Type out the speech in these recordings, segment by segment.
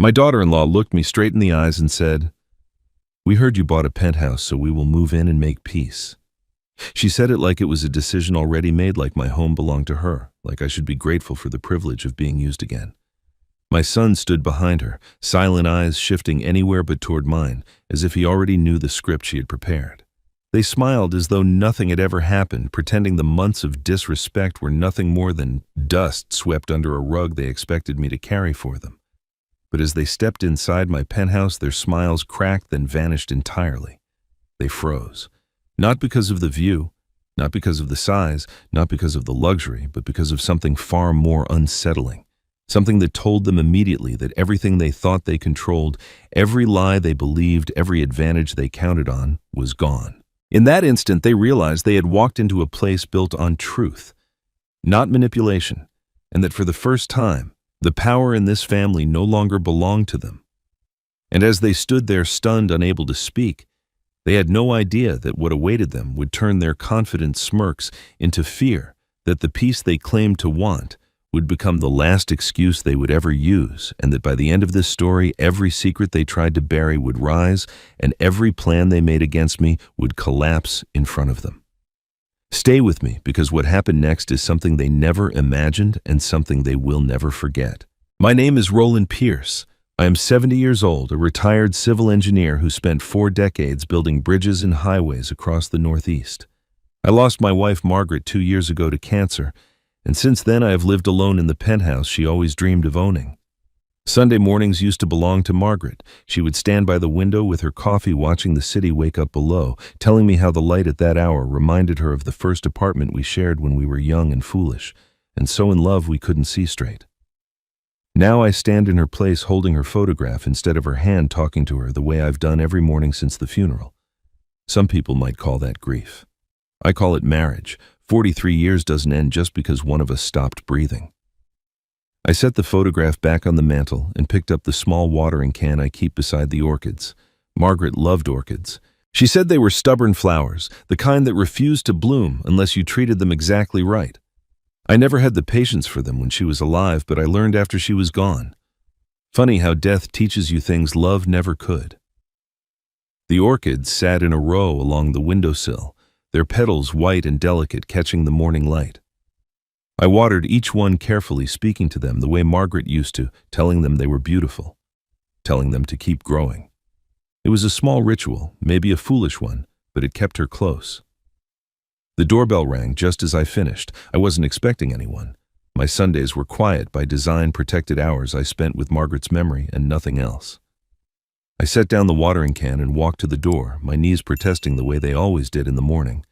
My daughter-in-law looked me straight in the eyes and said, "We heard you bought a penthouse, so we will move in and make peace." She said it like it was a decision already made, like my home belonged to her, like I should be grateful for the privilege of being used again. My son stood behind her, silent eyes shifting anywhere but toward mine, as if he already knew the script she had prepared. They smiled as though nothing had ever happened, pretending the months of disrespect were nothing more than dust swept under a rug they expected me to carry for them. But as they stepped inside my penthouse, their smiles cracked, then vanished entirely. They froze. Not because of the view, not because of the size, not because of the luxury, but because of something far more unsettling. Something that told them immediately that everything they thought they controlled, every lie they believed, every advantage they counted on, was gone. In that instant, they realized they had walked into a place built on truth, not manipulation, and that for the first time, the power in this family no longer belonged to them. And as they stood there stunned, unable to speak, they had no idea that what awaited them would turn their confident smirks into fear, that the peace they claimed to want would become the last excuse they would ever use, and that by the end of this story, every secret they tried to bury would rise, and every plan they made against me would collapse in front of them. Stay with me, because what happened next is something they never imagined and something they will never forget. My name is Roland Pierce. I am 70 years old, a retired civil engineer who spent 4 decades building bridges and highways across the Northeast. I lost my wife Margaret 2 years ago to cancer, and since then I have lived alone in the penthouse she always dreamed of owning. Sunday mornings used to belong to Margaret. She would stand by the window with her coffee watching the city wake up below, telling me how the light at that hour reminded her of the first apartment we shared when we were young and foolish, and so in love we couldn't see straight. Now I stand in her place holding her photograph instead of her hand, talking to her the way I've done every morning since the funeral. Some people might call that grief. I call it marriage. 43 years doesn't end just because one of us stopped breathing. I set the photograph back on the mantel and picked up the small watering can I keep beside the orchids. Margaret loved orchids. She said they were stubborn flowers, the kind that refused to bloom unless you treated them exactly right. I never had the patience for them when she was alive, but I learned after she was gone. Funny how death teaches you things love never could. The orchids sat in a row along the windowsill, their petals white and delicate, catching the morning light. I watered each one carefully, speaking to them the way Margaret used to, telling them they were beautiful, telling them to keep growing. It was a small ritual, maybe a foolish one, but it kept her close. The doorbell rang just as I finished. I wasn't expecting anyone. My Sundays were quiet, by design, protected hours I spent with Margaret's memory and nothing else. I set down the watering can and walked to the door, my knees protesting the way they always did in the morning.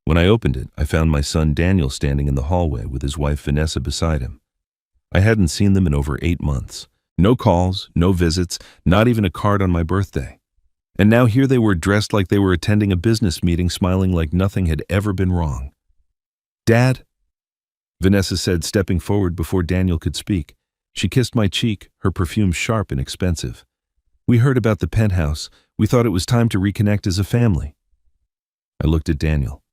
When I opened it, I found my son Daniel standing in the hallway with his wife Vanessa beside him. I hadn't seen them in over 8 months. No calls, no visits, not even a card on my birthday. And now here they were, dressed like they were attending a business meeting, smiling like nothing had ever been wrong. "Dad?" Vanessa said, stepping forward before Daniel could speak. She kissed my cheek, her perfume sharp and expensive. "We heard about the penthouse. We thought it was time to reconnect as a family." I looked at Daniel.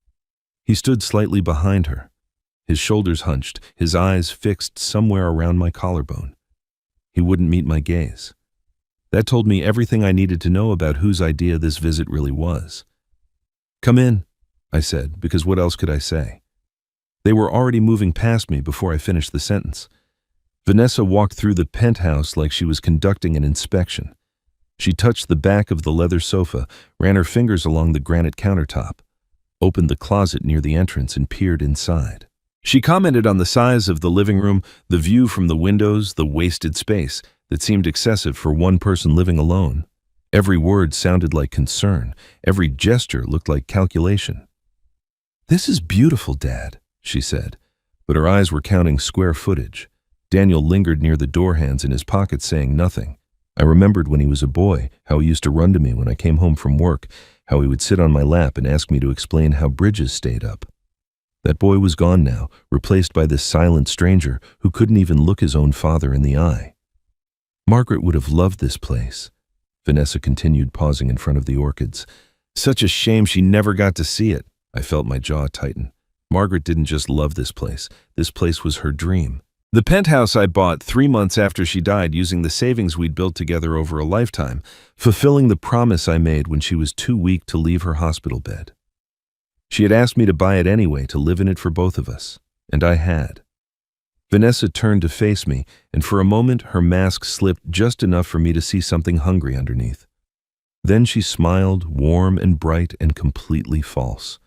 He stood slightly behind her, his shoulders hunched, his eyes fixed somewhere around my collarbone. He wouldn't meet my gaze. That told me everything I needed to know about whose idea this visit really was. "Come in," I said, because what else could I say? They were already moving past me before I finished the sentence. Vanessa walked through the penthouse like she was conducting an inspection. She touched the back of the leather sofa, ran her fingers along the granite countertop, opened the closet near the entrance and peered inside. She commented on the size of the living room, the view from the windows, the wasted space that seemed excessive for one person living alone. Every word sounded like concern. Every gesture looked like calculation. "This is beautiful, Dad," she said, but her eyes were counting square footage. Daniel lingered near the door, hands in his pockets, saying nothing. I remembered when he was a boy, how he used to run to me when I came home from work, how he would sit on my lap and ask me to explain how bridges stayed up. That boy was gone now, replaced by this silent stranger who couldn't even look his own father in the eye. "Margaret would have loved this place," Vanessa continued, pausing in front of the orchids. "Such a shame she never got to see it." I felt my jaw tighten. Margaret didn't just love this place. This place was her dream. The penthouse I bought 3 months after she died using the savings we'd built together over a lifetime, fulfilling the promise I made when she was too weak to leave her hospital bed. She had asked me to buy it anyway to live in it for both of us, and I had. Vanessa turned to face me, and for a moment her mask slipped just enough for me to see something hungry underneath. Then she smiled, warm and bright and completely false.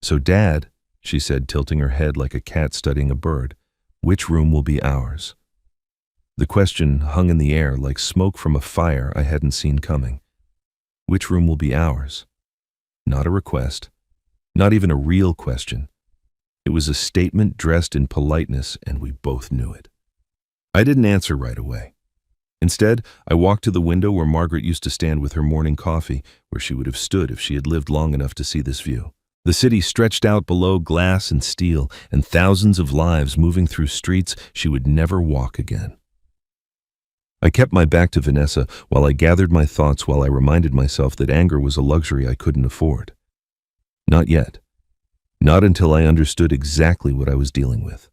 "So, Dad," she said, tilting her head like a cat studying a bird, "which room will be ours?" The question hung in the air like smoke from a fire I hadn't seen coming. Which room will be ours? Not a request, not even a real question. It was a statement dressed in politeness, and we both knew it. I didn't answer right away. Instead, I walked to the window where Margaret used to stand with her morning coffee, where she would have stood if she had lived long enough to see this view. The city stretched out below, glass and steel, and thousands of lives moving through streets she would never walk again. I kept my back to Vanessa while I gathered my thoughts, while I reminded myself that anger was a luxury I couldn't afford. Not yet. Not until I understood exactly what I was dealing with.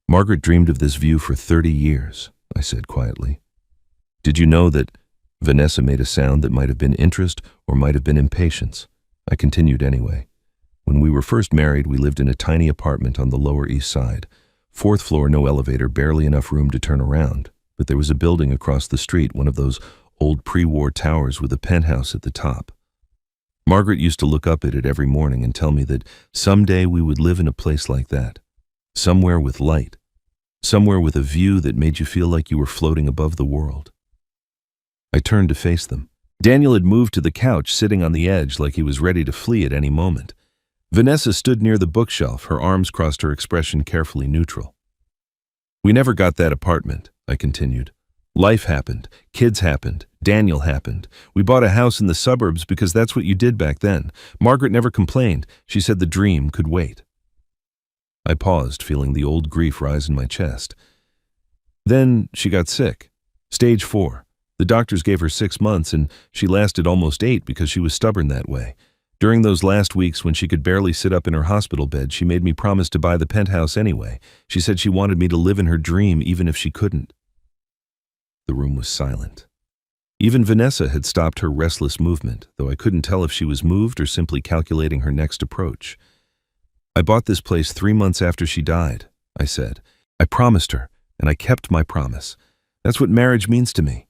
"Margaret dreamed of this view for 30 years, I said quietly. "Did you know that—" Vanessa made a sound that might have been interest or might have been impatience. I continued anyway. "When we were first married, we lived in a tiny apartment on the Lower East Side. 4th floor, no elevator, barely enough room to turn around. But there was a building across the street, one of those old pre-war towers with a penthouse at the top. Margaret used to look up at it every morning and tell me that someday we would live in a place like that. Somewhere with light. Somewhere with a view that made you feel like you were floating above the world." I turned to face them. Daniel had moved to the couch, sitting on the edge like he was ready to flee at any moment. Vanessa stood near the bookshelf, her arms crossed, her expression carefully neutral. "We never got that apartment," I continued. "Life happened, kids happened, Daniel happened. We bought a house in the suburbs because that's what you did back then. Margaret never complained. She said the dream could wait." I paused, feeling the old grief rise in my chest. "Then she got sick. Stage 4. The doctors gave her 6 months, and she lasted almost 8 because she was stubborn that way. During those last weeks when she could barely sit up in her hospital bed, she made me promise to buy the penthouse anyway. She said she wanted me to live in her dream even if she couldn't." The room was silent. Even Vanessa had stopped her restless movement, though I couldn't tell if she was moved or simply calculating her next approach. "I bought this place 3 months after she died," I said. "I promised her, and I kept my promise. That's what marriage means to me."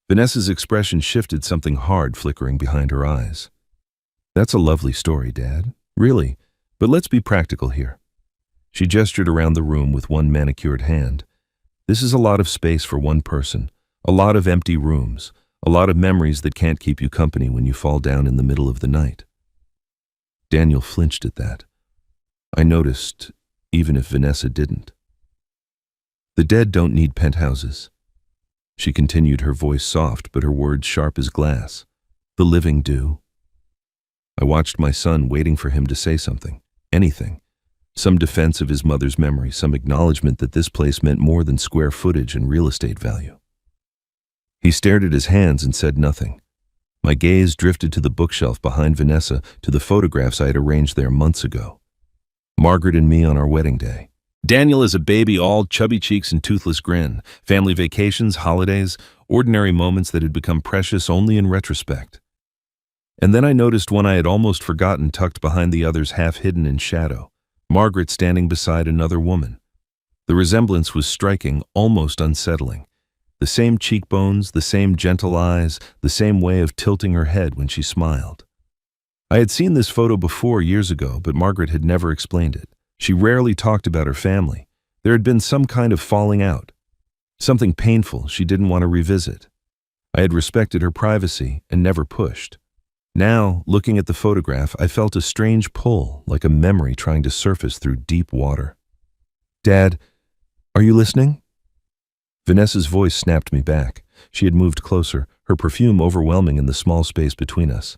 Vanessa's expression shifted, something hard flickering behind her eyes. "That's a lovely story, Dad. Really. But let's be practical here." She gestured around the room with one manicured hand. "This is a lot of space for one person, a lot of empty rooms, a lot of memories that can't keep you company when you fall down in the middle of the night." Daniel flinched at that. I noticed, even if Vanessa didn't. "The dead don't need penthouses." She continued, her voice soft but her words sharp as glass. "The living do." I watched my son, waiting for him to say something, anything. Some defense of his mother's memory, some acknowledgement that this place meant more than square footage and real estate value. He stared at his hands and said nothing. My gaze drifted to the bookshelf behind Vanessa, to the photographs I had arranged there months ago. Margaret and me on our wedding day. Daniel as a baby, all chubby cheeks and toothless grin. Family vacations, holidays, ordinary moments that had become precious only in retrospect. And then I noticed one I had almost forgotten, tucked behind the others, half hidden in shadow. Margaret standing beside another woman. The resemblance was striking, almost unsettling. The same cheekbones, the same gentle eyes, the same way of tilting her head when she smiled. I had seen this photo before years ago, but Margaret had never explained it. She rarely talked about her family. There had been some kind of falling out. Something painful she didn't want to revisit. I had respected her privacy and never pushed. Now, looking at the photograph, I felt a strange pull, like a memory trying to surface through deep water. "Dad, are you listening?" Vanessa's voice snapped me back. She had moved closer, her perfume overwhelming in the small space between us.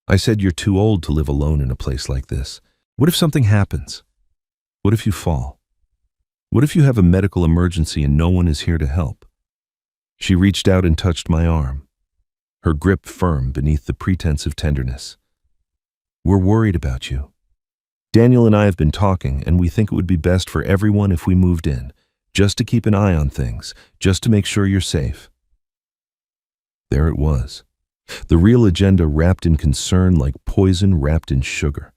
"I said you're too old to live alone in a place like this. What if something happens? What if you fall? What if you have a medical emergency and no one is here to help?" She reached out and touched my arm, her grip firm beneath the pretense of tenderness. "We're worried about you." Daniel and I have been talking, and we think it would be best for everyone if we moved in, just to keep an eye on things, just to make sure you're safe." There it was. The real agenda wrapped in concern like poison wrapped in sugar.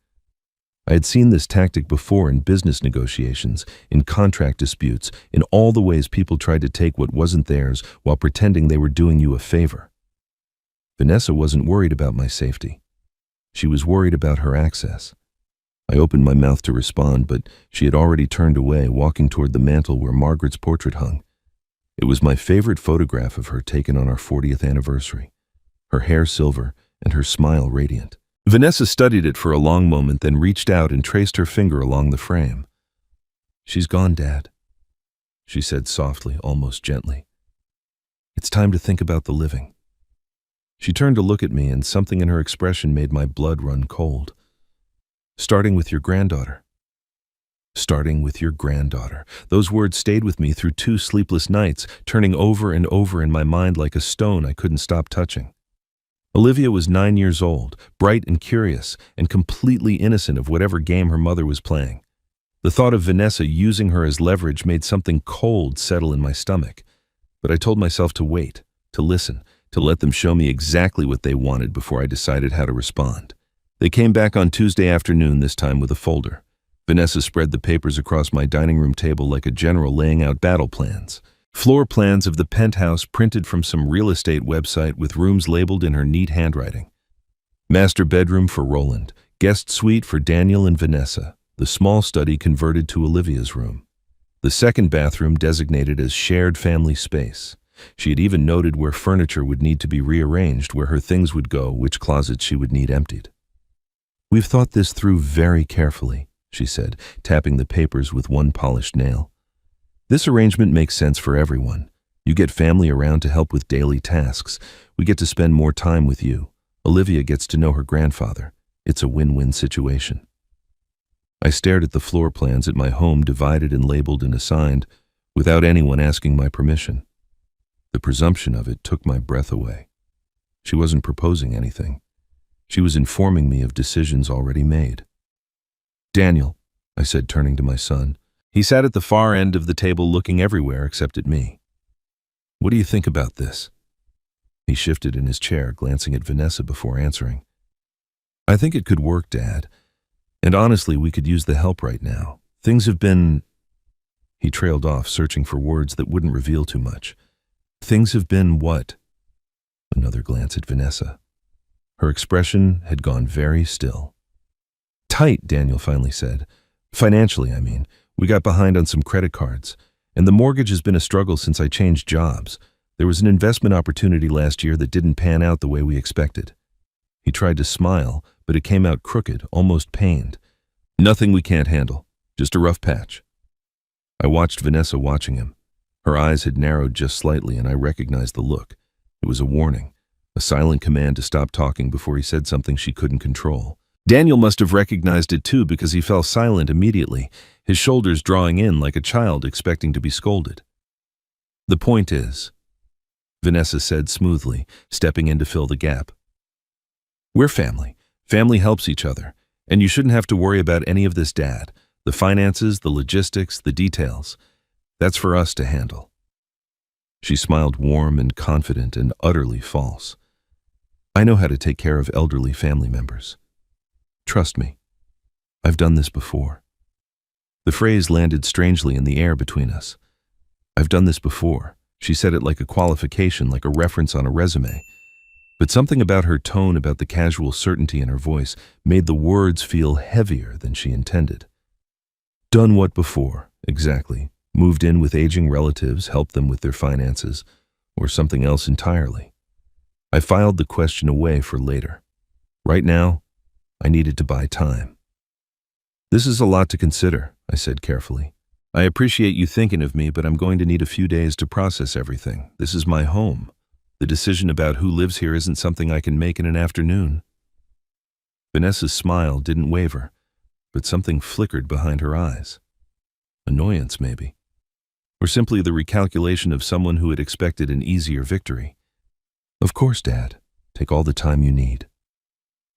I had seen this tactic before in business negotiations, in contract disputes, in all the ways people tried to take what wasn't theirs while pretending they were doing you a favor. Vanessa wasn't worried about my safety. She was worried about her access. I opened my mouth to respond, but she had already turned away, walking toward the mantel where Margaret's portrait hung. It was my favorite photograph of her taken on our 40th anniversary, her hair silver and her smile radiant. Vanessa studied it for a long moment, then reached out and traced her finger along the frame. "She's gone, Dad," she said softly, almost gently. "It's time to think about the living." She turned to look at me, and something in her expression made my blood run cold. "Starting with your granddaughter." Starting with your granddaughter. Those words stayed with me through 2 sleepless nights, turning over and over in my mind like a stone I couldn't stop touching. Olivia was 9 years old, bright and curious, and completely innocent of whatever game her mother was playing. The thought of Vanessa using her as leverage made something cold settle in my stomach. But I told myself to wait, to listen, to let them show me exactly what they wanted before I decided how to respond. They came back on Tuesday afternoon, this time with a folder. Vanessa spread the papers across my dining room table like a general laying out battle plans. Floor plans of the penthouse printed from some real estate website with rooms labeled in her neat handwriting. Master bedroom for Roland, guest suite for Daniel and Vanessa, the small study converted to Olivia's room. The second bathroom designated as shared family space. She had even noted where furniture would need to be rearranged, where her things would go, which closets she would need emptied. "We've thought this through very carefully," she said, tapping the papers with one polished nail. "This arrangement makes sense for everyone. You get family around to help with daily tasks. We get to spend more time with you. Olivia gets to know her grandfather. It's a win-win situation." I stared at the floor plans at my home, divided and labeled and assigned, without anyone asking my permission. The presumption of it took my breath away. She wasn't proposing anything. She was informing me of decisions already made. "Daniel," I said, turning to my son. He sat at the far end of the table looking everywhere except at me. "What do you think about this?" He shifted in his chair, glancing at Vanessa before answering. "I think it could work, Dad. And honestly, we could use the help right now. Things have been—" He trailed off, searching for words that wouldn't reveal too much. "Things have been what?" Another glance at Vanessa. Her expression had gone very still. "Tight," Daniel finally said. "Financially, I mean. We got behind on some credit cards. And the mortgage has been a struggle since I changed jobs. There was an investment opportunity last year that didn't pan out the way we expected." He tried to smile, but it came out crooked, almost pained. "Nothing we can't handle. Just a rough patch." I watched Vanessa watching him. Her eyes had narrowed just slightly, and I recognized the look. It was a warning, a silent command to stop talking before he said something she couldn't control. Daniel must have recognized it too, because he fell silent immediately, his shoulders drawing in like a child expecting to be scolded. "The point is," Vanessa said smoothly, stepping in to fill the gap, "we're family. Family helps each other. And you shouldn't have to worry about any of this, Dad. The finances, the logistics, the details. That's for us to handle." She smiled, warm and confident and utterly false. "I know how to take care of elderly family members. Trust me. I've done this before." The phrase landed strangely in the air between us. "I've done this before." She said it like a qualification, like a reference on a resume. But something about her tone, about the casual certainty in her voice, made the words feel heavier than she intended. "Done what before, exactly? Moved in with aging relatives, helped them with their finances, or something else entirely?" I filed the question away for later. Right now, I needed to buy time. "This is a lot to consider," I said carefully. "I appreciate you thinking of me, but I'm going to need a few days to process everything. This is my home. The decision about who lives here isn't something I can make in an afternoon." Vanessa's smile didn't waver, but something flickered behind her eyes. Annoyance, maybe. Or simply the recalculation of someone who had expected an easier victory. "Of course, Dad. Take all the time you need."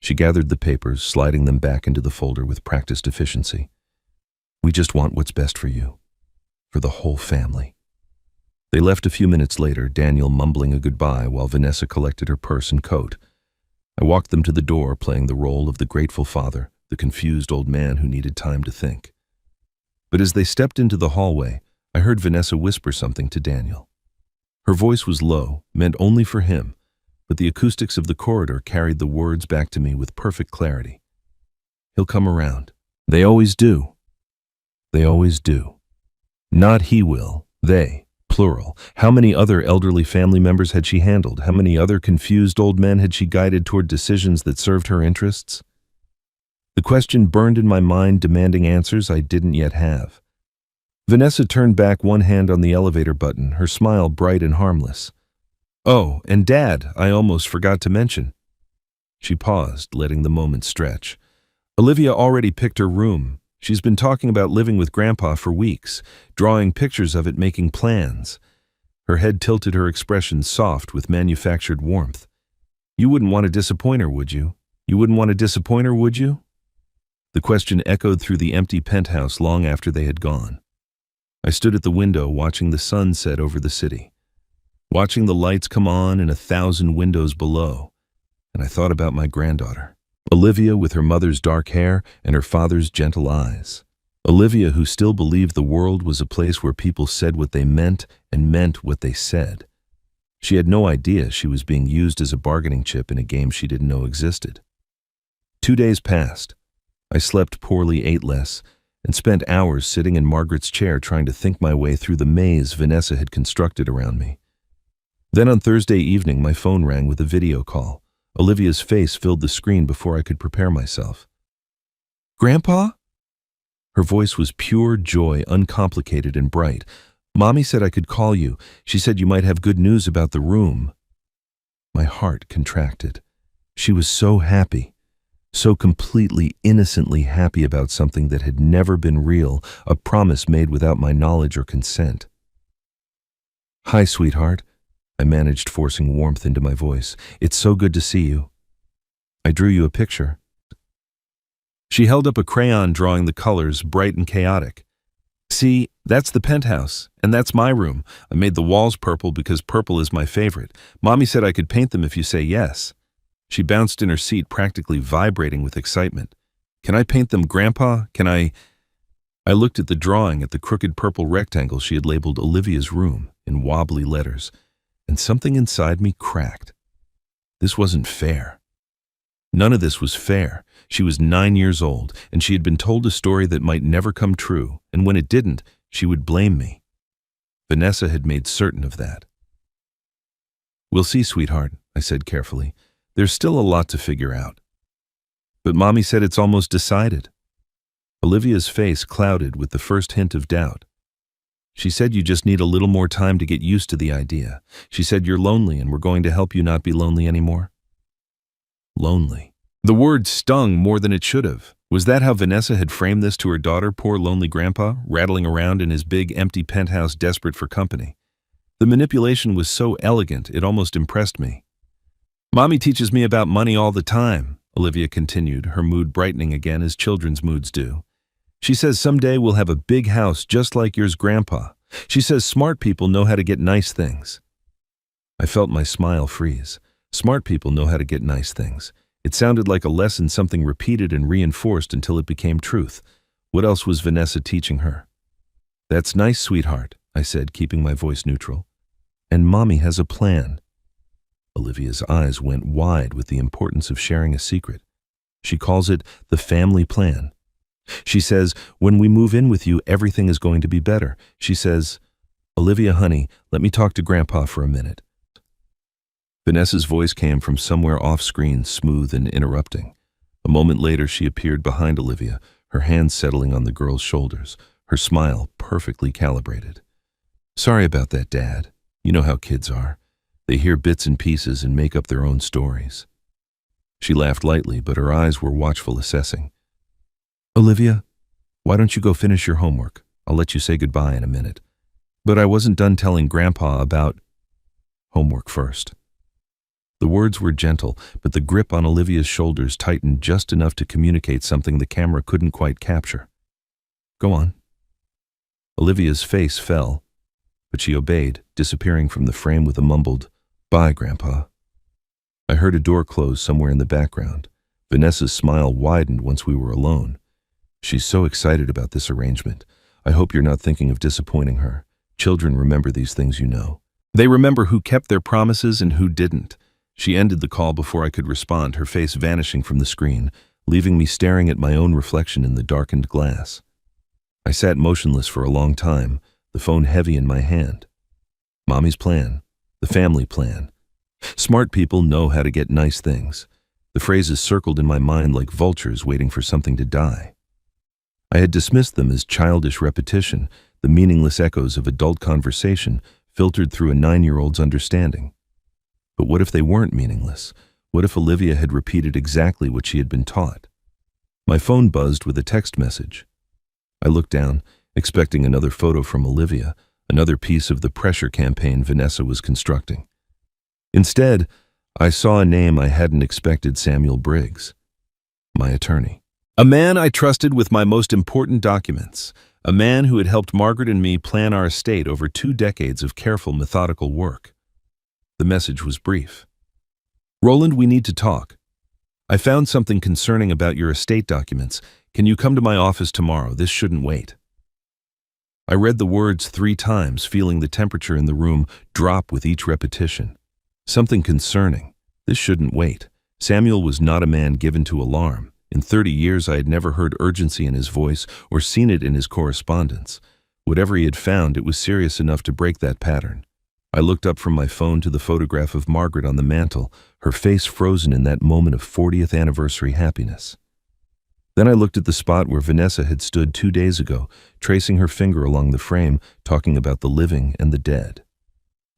She gathered the papers, sliding them back into the folder with practiced efficiency. We just want what's best for you, for the whole family. They left a few minutes later, Daniel mumbling a goodbye while Vanessa collected her purse and coat. I walked them to the door, playing the role of the grateful father, the confused old man who needed time to think. But as they stepped into the hallway, I heard Vanessa whisper something to Daniel. Her voice was low, meant only for him, but the acoustics of the corridor carried the words back to me with perfect clarity. He'll come around. They always do. They always do. Not he will, they, plural. How many other elderly family members had she handled? How many other confused old men had she guided toward decisions that served her interests? The question burned in my mind, demanding answers I didn't yet have. Vanessa turned back, one hand on the elevator button, her smile bright and harmless. Oh, and Dad, I almost forgot to mention. She paused, letting the moment stretch. Olivia already picked her room. She's been talking about living with Grandpa for weeks, drawing pictures of it, making plans. Her head tilted, her expression soft with manufactured warmth. You wouldn't want to disappoint her, would you? You wouldn't want to disappoint her, would you? The question echoed through the empty penthouse long after they had gone. I stood at the window watching the sun set over the city, watching the lights come on in 1,000 windows below, and I thought about my granddaughter, Olivia with her mother's dark hair and her father's gentle eyes. Olivia who still believed the world was a place where people said what they meant and meant what they said. She had no idea she was being used as a bargaining chip in a game she didn't know existed. 2 days passed. I slept poorly, ate less, and spent hours sitting in Margaret's chair trying to think my way through the maze Vanessa had constructed around me. Then on Thursday evening, my phone rang with a video call. Olivia's face filled the screen before I could prepare myself. Grandpa? Her voice was pure joy, uncomplicated and bright. Mommy said I could call you. She said you might have good news about the room. My heart contracted. She was so happy. So completely, innocently happy about something that had never been real, a promise made without my knowledge or consent. Hi, sweetheart. I managed, forcing warmth into my voice. It's so good to see you. I drew you a picture. She held up a crayon drawing the colors, bright and chaotic. See, that's the penthouse, and that's my room. I made the walls purple because purple is my favorite. Mommy said I could paint them if you say yes. She bounced in her seat, practically vibrating with excitement. Can I paint them, Grandpa? Can I? I looked at the drawing, at the crooked purple rectangle she had labeled Olivia's room in wobbly letters, and something inside me cracked. This wasn't fair. None of this was fair. She was 9 years old, and she had been told a story that might never come true, and when it didn't, she would blame me. Vanessa had made certain of that. We'll see, sweetheart, I said carefully. There's still a lot to figure out. But Mommy said it's almost decided. Olivia's face clouded with the first hint of doubt. She said you just need a little more time to get used to the idea. She said you're lonely and we're going to help you not be lonely anymore. Lonely. The word stung more than it should have. Was that how Vanessa had framed this to her daughter, poor lonely Grandpa, rattling around in his big empty penthouse desperate for company? The manipulation was so elegant it almost impressed me. Mommy teaches me about money all the time, Olivia continued, her mood brightening again as children's moods do. She says someday we'll have a big house just like yours, Grandpa. She says smart people know how to get nice things. I felt my smile freeze. Smart people know how to get nice things. It sounded like a lesson, something repeated and reinforced until it became truth. What else was Vanessa teaching her? That's nice, sweetheart, I said, keeping my voice neutral. And Mommy has a plan. Olivia's eyes went wide with the importance of sharing a secret. She calls it the family plan. She says, when we move in with you, everything is going to be better. She says, Olivia, honey, let me talk to Grandpa for a minute. Vanessa's voice came from somewhere off-screen, smooth and interrupting. A moment later, she appeared behind Olivia, her hands settling on the girl's shoulders, her smile perfectly calibrated. Sorry about that, Dad. You know how kids are. They hear bits and pieces and make up their own stories. She laughed lightly, but her eyes were watchful, assessing. Olivia, why don't you go finish your homework? I'll let you say goodbye in a minute. But I wasn't done telling Grandpa about homework first. The words were gentle, but the grip on Olivia's shoulders tightened just enough to communicate something the camera couldn't quite capture. Go on. Olivia's face fell, but she obeyed, disappearing from the frame with a mumbled, "Bye, Grandpa." I heard a door close somewhere in the background. Vanessa's smile widened once we were alone. She's so excited about this arrangement. I hope you're not thinking of disappointing her. Children remember these things, you know. They remember who kept their promises and who didn't. She ended the call before I could respond, her face vanishing from the screen, leaving me staring at my own reflection in the darkened glass. I sat motionless for a long time, the phone heavy in my hand. Mommy's plan, the family plan. Smart people know how to get nice things. The phrases circled in my mind like vultures waiting for something to die. I had dismissed them as childish repetition, the meaningless echoes of adult conversation filtered through a 9-year-old's understanding. But what if they weren't meaningless? What if Olivia had repeated exactly what she had been taught? My phone buzzed with a text message. I looked down, expecting another photo from Olivia, another piece of the pressure campaign Vanessa was constructing. Instead, I saw a name I hadn't expected: Samuel Briggs, my attorney. A man I trusted with my most important documents, a man who had helped Margaret and me plan our estate over 2 decades of careful, methodical work. The message was brief. "Roland, we need to talk. I found something concerning about your estate documents. Can you come to my office tomorrow? This shouldn't wait." I read the words 3 times, feeling the temperature in the room drop with each repetition. Something concerning. This shouldn't wait. Samuel was not a man given to alarm. In 30 years, I had never heard urgency in his voice or seen it in his correspondence. Whatever he had found, it was serious enough to break that pattern. I looked up from my phone to the photograph of Margaret on the mantel, her face frozen in that moment of 40th anniversary happiness. Then I looked at the spot where Vanessa had stood 2 days ago, tracing her finger along the frame, talking about the living and the dead.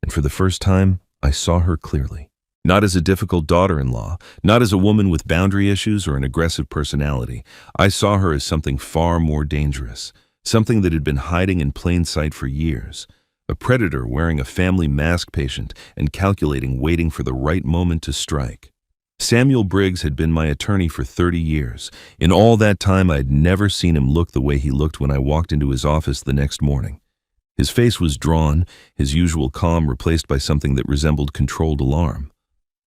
And for the first time, I saw her clearly. Not as a difficult daughter-in-law, not as a woman with boundary issues or an aggressive personality. I saw her as something far more dangerous, something that had been hiding in plain sight for years. A predator wearing a family mask patient and calculating, waiting for the right moment to strike. Samuel Briggs had been my attorney for 30 years. In all that time, I had never seen him look the way he looked when I walked into his office the next morning. His face was drawn, his usual calm replaced by something that resembled controlled alarm.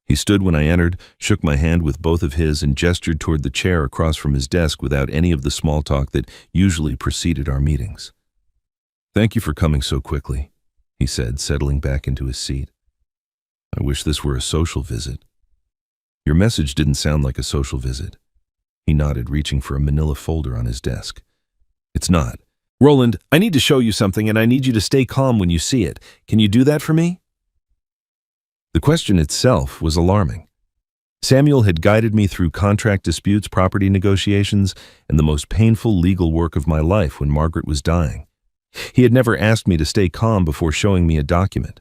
He stood when I entered, shook my hand with both of his, and gestured toward the chair across from his desk without any of the small talk that usually preceded our meetings. "Thank you for coming so quickly," he said, settling back into his seat. "I wish this were a social visit." "Your message didn't sound like a social visit." He nodded, reaching for a manila folder on his desk. "It's not. Roland, I need to show you something, and I need you to stay calm when you see it. Can you do that for me?" The question itself was alarming. Samuel had guided me through contract disputes, property negotiations, and the most painful legal work of my life when Margaret was dying. He had never asked me to stay calm before showing me a document.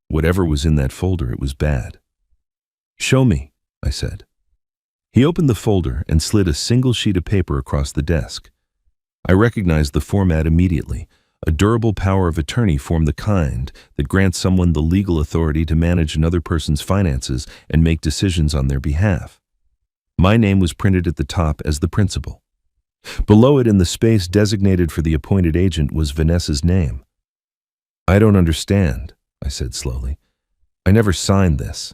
Whatever was in that folder, it was bad. "Show me," I said. He opened the folder and slid a single sheet of paper across the desk. I recognized the format immediately. A durable power of attorney form, the kind that grants someone the legal authority to manage another person's finances and make decisions on their behalf. My name was printed at the top as the principal. Below it, in the space designated for the appointed agent, was Vanessa's name. "I don't understand," I said slowly. "I never signed this."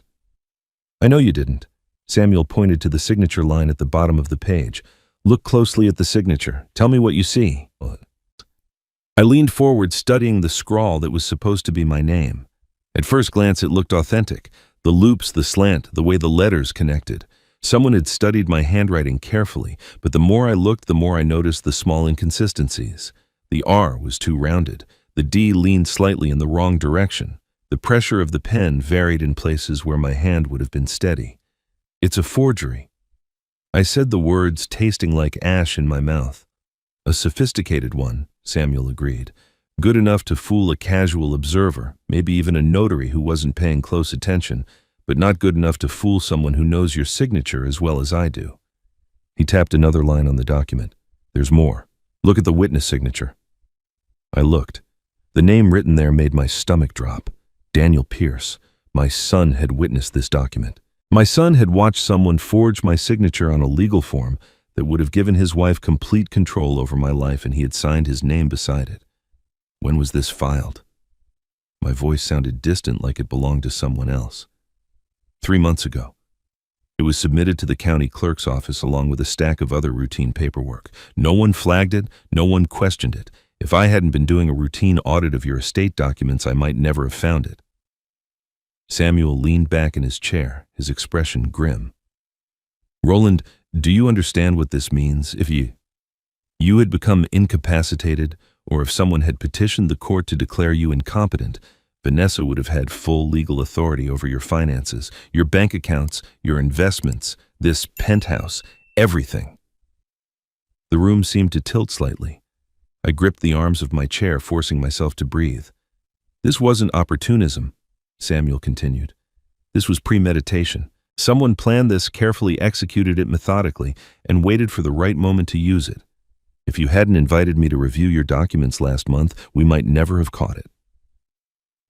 "I know you didn't." Samuel pointed to the signature line at the bottom of the page. "Look closely at the signature. Tell me what you see." I leaned forward, studying the scrawl that was supposed to be my name. At first glance, it looked authentic. The loops, the slant, the way the letters connected. Someone had studied my handwriting carefully, but the more I looked, the more I noticed the small inconsistencies. The R was too rounded. The D leaned slightly in the wrong direction. The pressure of the pen varied in places where my hand would have been steady. "It's a forgery." I said the words, tasting like ash in my mouth. "A sophisticated one," Samuel agreed. "Good enough to fool a casual observer, maybe even a notary who wasn't paying close attention, but not good enough to fool someone who knows your signature as well as I do." He tapped another line on the document. "There's more. Look at the witness signature." I looked. The name written there made my stomach drop. Daniel Pierce. My son had witnessed this document. My son had watched someone forge my signature on a legal form that would have given his wife complete control over my life, and he had signed his name beside it. When was this filed? My voice sounded distant, like it belonged to someone else. 3 months ago. It was submitted to the county clerk's office along with a stack of other routine paperwork. No one flagged it, no one questioned it. If I hadn't been doing a routine audit of your estate documents, I might never have found it. Samuel leaned back in his chair, his expression grim. Roland, do you understand what this means? If you had become incapacitated, or if someone had petitioned the court to declare you incompetent, Vanessa would have had full legal authority over your finances, your bank accounts, your investments, this penthouse, everything. The room seemed to tilt slightly. I gripped the arms of my chair, forcing myself to breathe. This wasn't opportunism, Samuel continued. This was premeditation. Someone planned this, carefully executed it methodically, and waited for the right moment to use it. If you hadn't invited me to review your documents last month, we might never have caught it.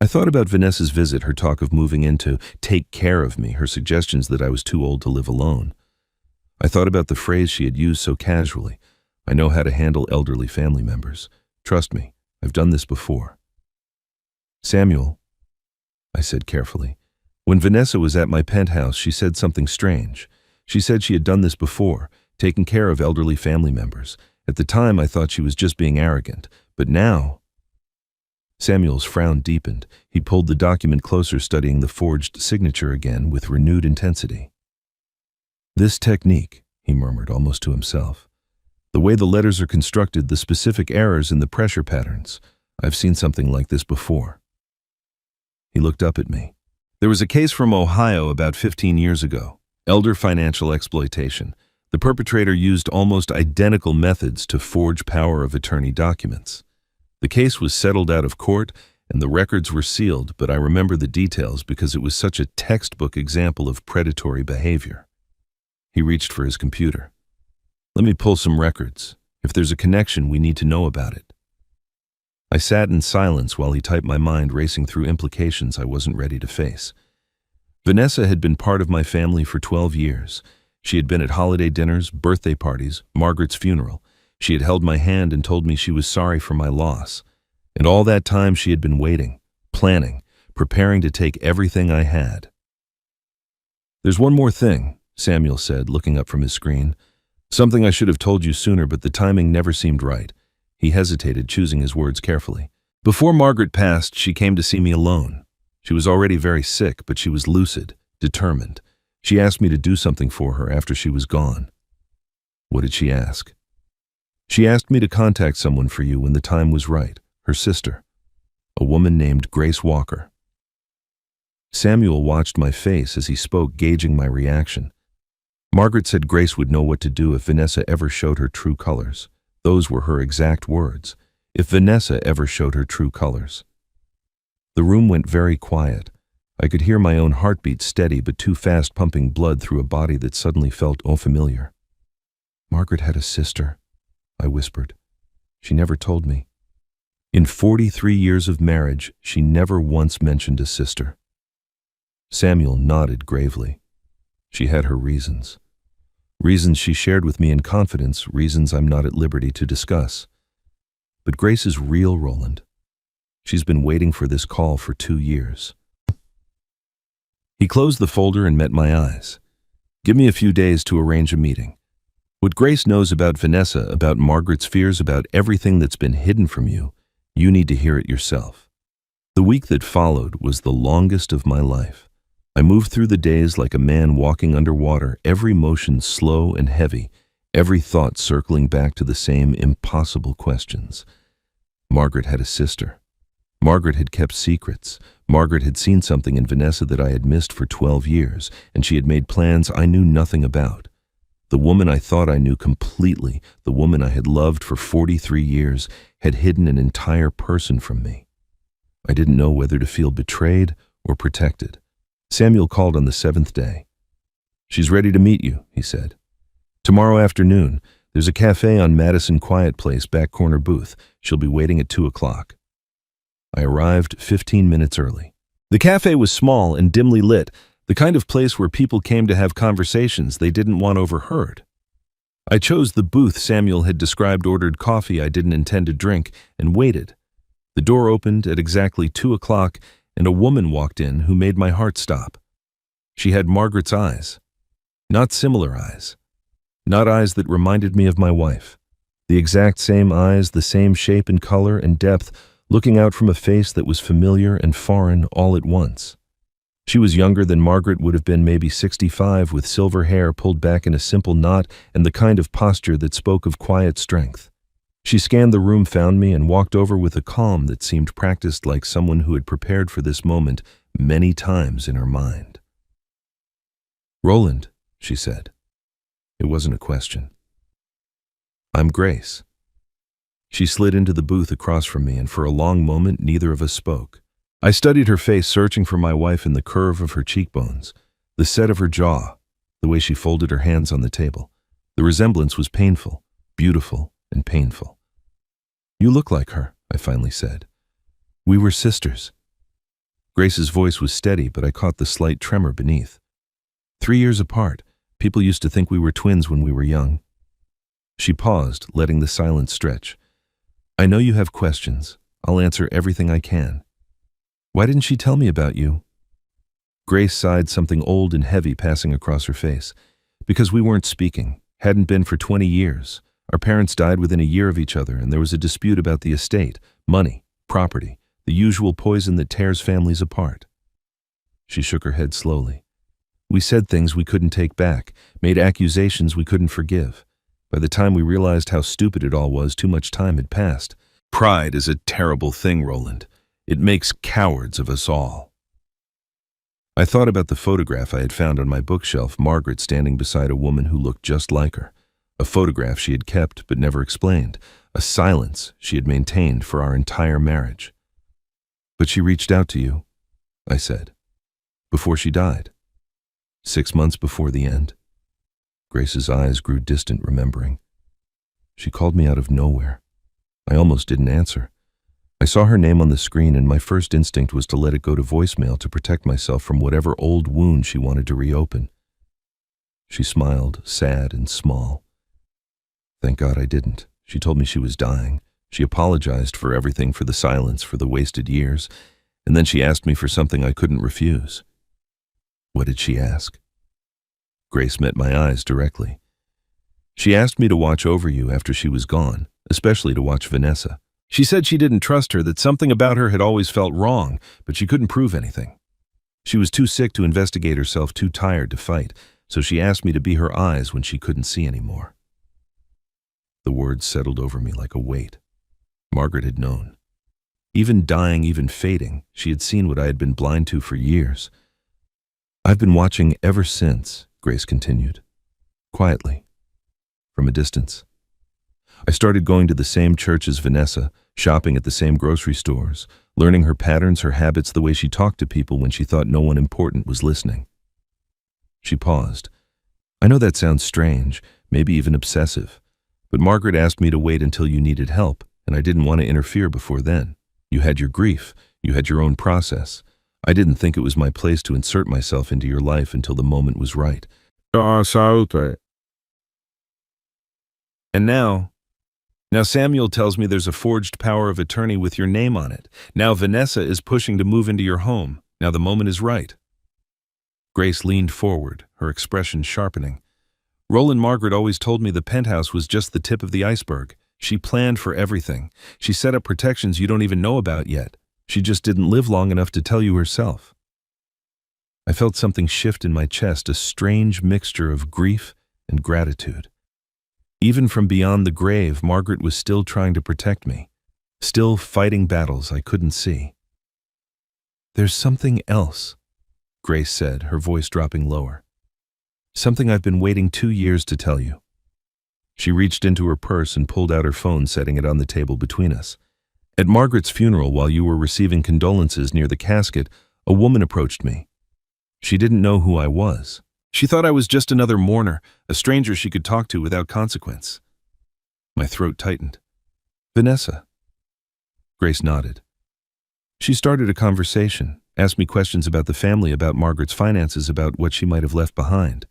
I thought about Vanessa's visit, her talk of moving in to take care of me, her suggestions that I was too old to live alone. I thought about the phrase she had used so casually. I know how to handle elderly family members. Trust me, I've done this before. Samuel, I said carefully, when Vanessa was at my penthouse, she said something strange. She said she had done this before, taken care of elderly family members. At the time, I thought she was just being arrogant, but now... Samuel's frown deepened. He pulled the document closer, studying the forged signature again with renewed intensity. This technique, he murmured almost to himself. The way the letters are constructed, the specific errors in the pressure patterns. I've seen something like this before. He looked up at me. There was a case from Ohio about 15 years ago. Elder financial exploitation. The perpetrator used almost identical methods to forge power of attorney documents. The case was settled out of court, and the records were sealed, but I remember the details because it was such a textbook example of predatory behavior. He reached for his computer. Let me pull some records. If there's a connection, we need to know about it. I sat in silence while he typed, my mind racing through implications I wasn't ready to face. Vanessa had been part of my family for 12 years. She had been at holiday dinners, birthday parties, Margaret's funeral. She had held my hand and told me she was sorry for my loss. And all that time she had been waiting, planning, preparing to take everything I had. There's one more thing, Samuel said, looking up from his screen. Something I should have told you sooner, but the timing never seemed right. He hesitated, choosing his words carefully. Before Margaret passed, she came to see me alone. She was already very sick, but she was lucid, determined. She asked me to do something for her after she was gone. What did she ask? She asked me to contact someone for you when the time was right, her sister, a woman named Grace Walker. Samuel watched my face as he spoke, gauging my reaction. Margaret said Grace would know what to do if Vanessa ever showed her true colors. Those were her exact words. If Vanessa ever showed her true colors. The room went very quiet. I could hear my own heartbeat, steady but too fast, pumping blood through a body that suddenly felt unfamiliar. Margaret had a sister, I whispered. She never told me. In 43 years of marriage, she never once mentioned a sister. Samuel nodded gravely. She had her reasons. Reasons she shared with me in confidence, reasons I'm not at liberty to discuss. But Grace is real, Roland. She's been waiting for this call for 2 years. He closed the folder and met my eyes. Give me a few days to arrange a meeting. What Grace knows about Vanessa, about Margaret's fears, about everything that's been hidden from you, you need to hear it yourself. The week that followed was the longest of my life. I moved through the days like a man walking underwater, every motion slow and heavy, every thought circling back to the same impossible questions. Margaret had a sister. Margaret had kept secrets. Margaret had seen something in Vanessa that I had missed for 12 years, and she had made plans I knew nothing about. The woman I thought I knew completely, the woman I had loved for 43 years, had hidden an entire person from me. I didn't know whether to feel betrayed or protected. Samuel called on the 7th day. She's ready to meet you, he said. Tomorrow afternoon, there's a cafe on Madison Quiet Place, back corner booth. She'll be waiting at 2 o'clock. I arrived 15 minutes early. The cafe was small and dimly lit. the kind of place where people came to have conversations they didn't want overheard. I chose the booth Samuel had described, ordered coffee I didn't intend to drink, and waited. The door opened at exactly 2 o'clock, and a woman walked in who made my heart stop. She had Margaret's eyes. Not similar eyes. Not eyes that reminded me of my wife. The exact same eyes, the same shape and color and depth, looking out from a face that was familiar and foreign all at once. She was younger than Margaret would have been, maybe 65, with silver hair pulled back in a simple knot and the kind of posture that spoke of quiet strength. She scanned the room, found me, and walked over with a calm that seemed practiced, like someone who had prepared for this moment many times in her mind. "Roland," she said. It wasn't a question. "I'm Grace." She slid into the booth across from me, and for a long moment neither of us spoke. I studied her face, searching for my wife in the curve of her cheekbones, the set of her jaw, the way she folded her hands on the table. The resemblance was painful, beautiful, and painful. "You look like her," I finally said. "We were sisters." Grace's voice was steady, but I caught the slight tremor beneath. 3 years apart. People used to think we were twins when we were young. She paused, letting the silence stretch. "I know you have questions. I'll answer everything I can. Why didn't she tell me about you?" Grace sighed, something old and heavy passing across her face. "Because we weren't speaking, hadn't been for 20 years. Our parents died within a year of each other, and there was a dispute about the estate, money, property, the usual poison that tears families apart." She shook her head slowly. "We said things we couldn't take back, made accusations we couldn't forgive. By the time we realized how stupid it all was, too much time had passed. Pride is a terrible thing, Roland. It makes cowards of us all." I thought about the photograph I had found on my bookshelf, Margaret standing beside a woman who looked just like her. A photograph she had kept but never explained. A silence she had maintained for our entire marriage. "But she reached out to you," I said, "before she died. 6 months before the end." Grace's eyes grew distant, remembering. "She called me out of nowhere. I almost didn't answer. I saw her name on the screen, and my first instinct was to let it go to voicemail to protect myself from whatever old wound she wanted to reopen." She smiled, sad and small. "Thank God I didn't. She told me she was dying. She apologized for everything, for the silence, for the wasted years, and then she asked me for something I couldn't refuse." "What did she ask?" Grace met my eyes directly. "She asked me to watch over you after she was gone, especially to watch Vanessa. She said she didn't trust her, that something about her had always felt wrong, but she couldn't prove anything. She was too sick to investigate herself, too tired to fight, so she asked me to be her eyes when she couldn't see anymore." The words settled over me like a weight. Margaret had known. Even dying, even fading, she had seen what I had been blind to for years. "I've been watching ever since," Grace continued, quietly, from a distance. "I started going to the same church as Vanessa, shopping at the same grocery stores, learning her patterns, her habits, the way she talked to people when she thought no one important was listening." She paused. "I know that sounds strange, maybe even obsessive, but Margaret asked me to wait until you needed help, and I didn't want to interfere before then. You had your grief, you had your own process. I didn't think it was my place to insert myself into your life until the moment was right. And now Samuel tells me there's a forged power of attorney with your name on it. Now Vanessa is pushing to move into your home. Now the moment is right." Grace leaned forward, her expression sharpening. "Roland, Margaret always told me the penthouse was just the tip of the iceberg. She planned for everything. She set up protections you don't even know about yet. She just didn't live long enough to tell you herself." I felt something shift in my chest, a strange mixture of grief and gratitude. Even from beyond the grave, Margaret was still trying to protect me, still fighting battles I couldn't see. "There's something else," Grace said, her voice dropping lower. "Something I've been waiting 2 years to tell you." She reached into her purse and pulled out her phone, setting it on the table between us. "At Margaret's funeral, while you were receiving condolences near the casket, a woman approached me. She didn't know who I was. She thought I was just another mourner, a stranger she could talk to without consequence." My throat tightened. "Vanessa." Grace nodded. "She started a conversation, asked me questions about the family, about Margaret's finances, about what she might have left behind.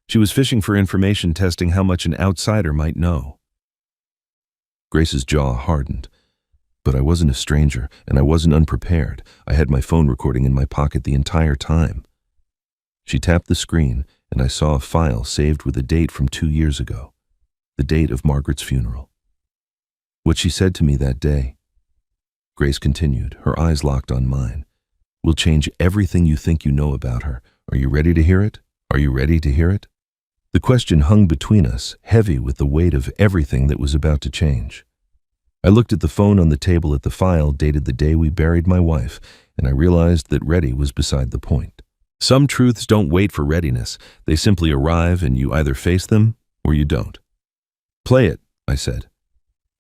She was fishing for information, testing how much an outsider might know. Grace's jaw hardened. But I wasn't a stranger, and I wasn't unprepared. I had my phone recording in my pocket the entire time. She tapped the screen, and I saw a file saved with a date from 2 years ago, the date of Margaret's funeral. What she said to me that day, Grace continued, her eyes locked on mine, will change everything you think you know about her. Are you ready to hear it? Are you ready to hear it? The question hung between us, heavy with the weight of everything that was about to change. I looked at the phone on the table at the file dated the day we buried my wife, and I realized that ready was beside the point. Some truths don't wait for readiness. They simply arrive, and you either face them or you don't. Play it, I said.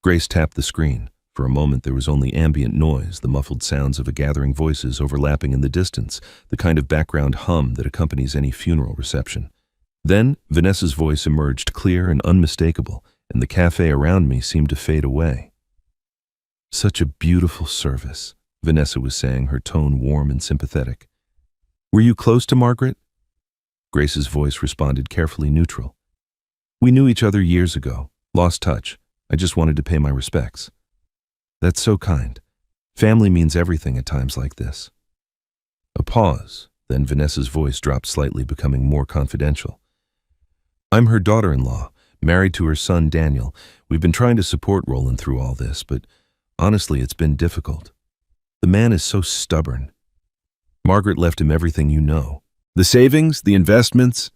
Grace tapped the screen. For a moment there was only ambient noise, the muffled sounds of a gathering voices overlapping in the distance, the kind of background hum that accompanies any funeral reception. Then Vanessa's voice emerged clear and unmistakable, and the cafe around me seemed to fade away. Such a beautiful service, Vanessa was saying, her tone warm and sympathetic. Were you close to Margaret? Grace's voice responded carefully neutral. We knew each other years ago, lost touch. I just wanted to pay my respects. That's so kind. Family means everything at times like this. A pause, then Vanessa's voice dropped slightly, becoming more confidential. I'm her daughter-in-law, married to her son Daniel. We've been trying to support Roland through all this, but honestly, it's been difficult. The man is so stubborn. Margaret left him everything you know. The savings, the investments,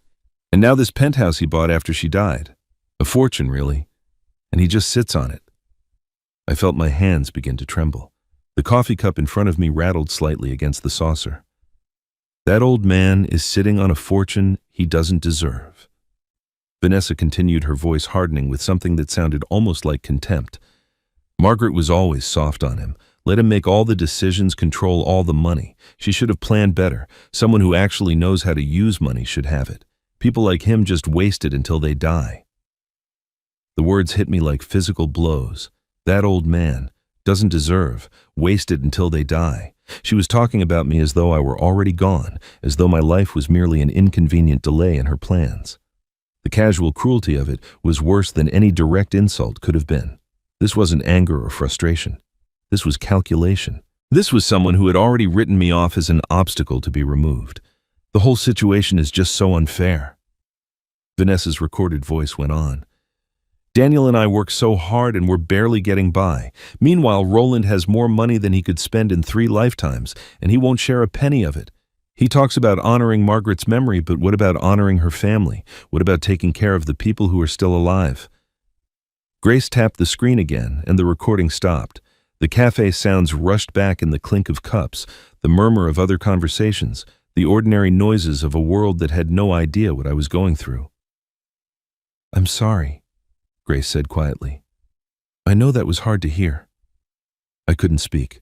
and now this penthouse he bought after she died. A fortune, really. And he just sits on it. I felt my hands begin to tremble. The coffee cup in front of me rattled slightly against the saucer. That old man is sitting on a fortune he doesn't deserve. Vanessa continued, her voice hardening with something that sounded almost like contempt. Margaret was always soft on him. Let him make all the decisions, control all the money. She should have planned better. Someone who actually knows how to use money should have it. People like him just waste it until they die. The words hit me like physical blows. That old man doesn't deserve, waste it until they die. She was talking about me as though I were already gone, as though my life was merely an inconvenient delay in her plans. The casual cruelty of it was worse than any direct insult could have been. This wasn't anger or frustration. This was calculation. This was someone who had already written me off as an obstacle to be removed. The whole situation is just so unfair. Vanessa's recorded voice went on. Daniel and I work so hard and we're barely getting by. Meanwhile, Roland has more money than he could spend in 3 lifetimes, and he won't share a penny of it. He talks about honoring Margaret's memory, but what about honoring her family? What about taking care of the people who are still alive? Grace tapped the screen again, and the recording stopped. The cafe sounds rushed back in the clink of cups, the murmur of other conversations, the ordinary noises of a world that had no idea what I was going through. I'm sorry, Grace said quietly. I know that was hard to hear. I couldn't speak.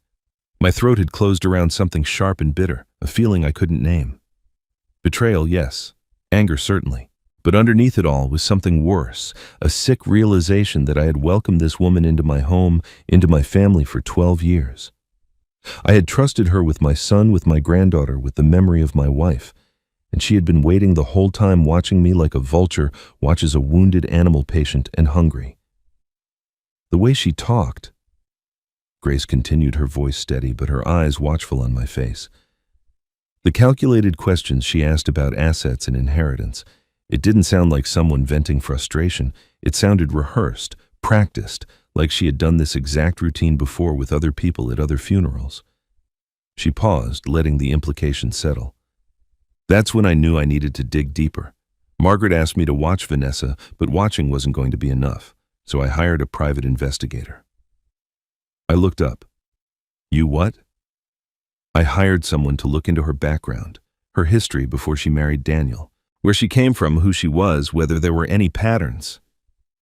My throat had closed around something sharp and bitter, a feeling I couldn't name. Betrayal, yes. Anger, certainly. But underneath it all was something worse, a sick realization that I had welcomed this woman into my home, into my family for 12 years. I had trusted her with my son, with my granddaughter, with the memory of my wife, and she had been waiting the whole time, watching me like a vulture watches a wounded animal, patient and hungry. The way she talked, Grace continued, her voice steady but her eyes watchful on my face. The calculated questions she asked about assets and inheritance, it didn't sound like someone venting frustration. It sounded rehearsed, practiced, like she had done this exact routine before with other people at other funerals. She paused, letting the implication settle. That's when I knew I needed to dig deeper. Margaret asked me to watch Vanessa, but watching wasn't going to be enough, so I hired a private investigator. I looked up. You what? I hired someone to look into her background, her history before she married Daniel, where she came from, who she was, whether there were any patterns.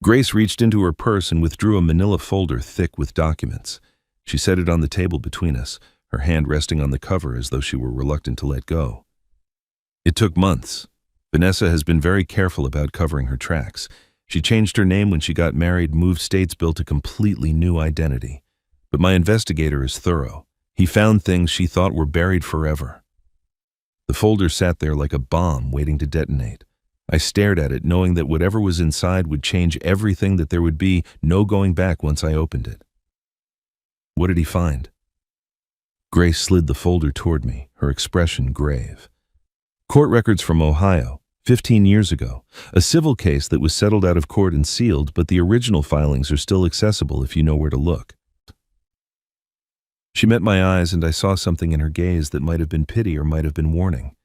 Grace reached into her purse and withdrew a manila folder thick with documents. She set it on the table between us, her hand resting on the cover as though she were reluctant to let go. It took months. Vanessa has been very careful about covering her tracks. She changed her name when she got married, moved states, built a completely new identity. But my investigator is thorough. He found things she thought were buried forever. The folder sat there like a bomb waiting to detonate. I stared at it, knowing that whatever was inside would change everything, that there would be no going back once I opened it. What did he find? Grace slid the folder toward me, her expression grave. Court records from Ohio, 15 years ago. A civil case that was settled out of court and sealed, but the original filings are still accessible if you know where to look. She met my eyes, and I saw something in her gaze that might have been pity or might have been warning.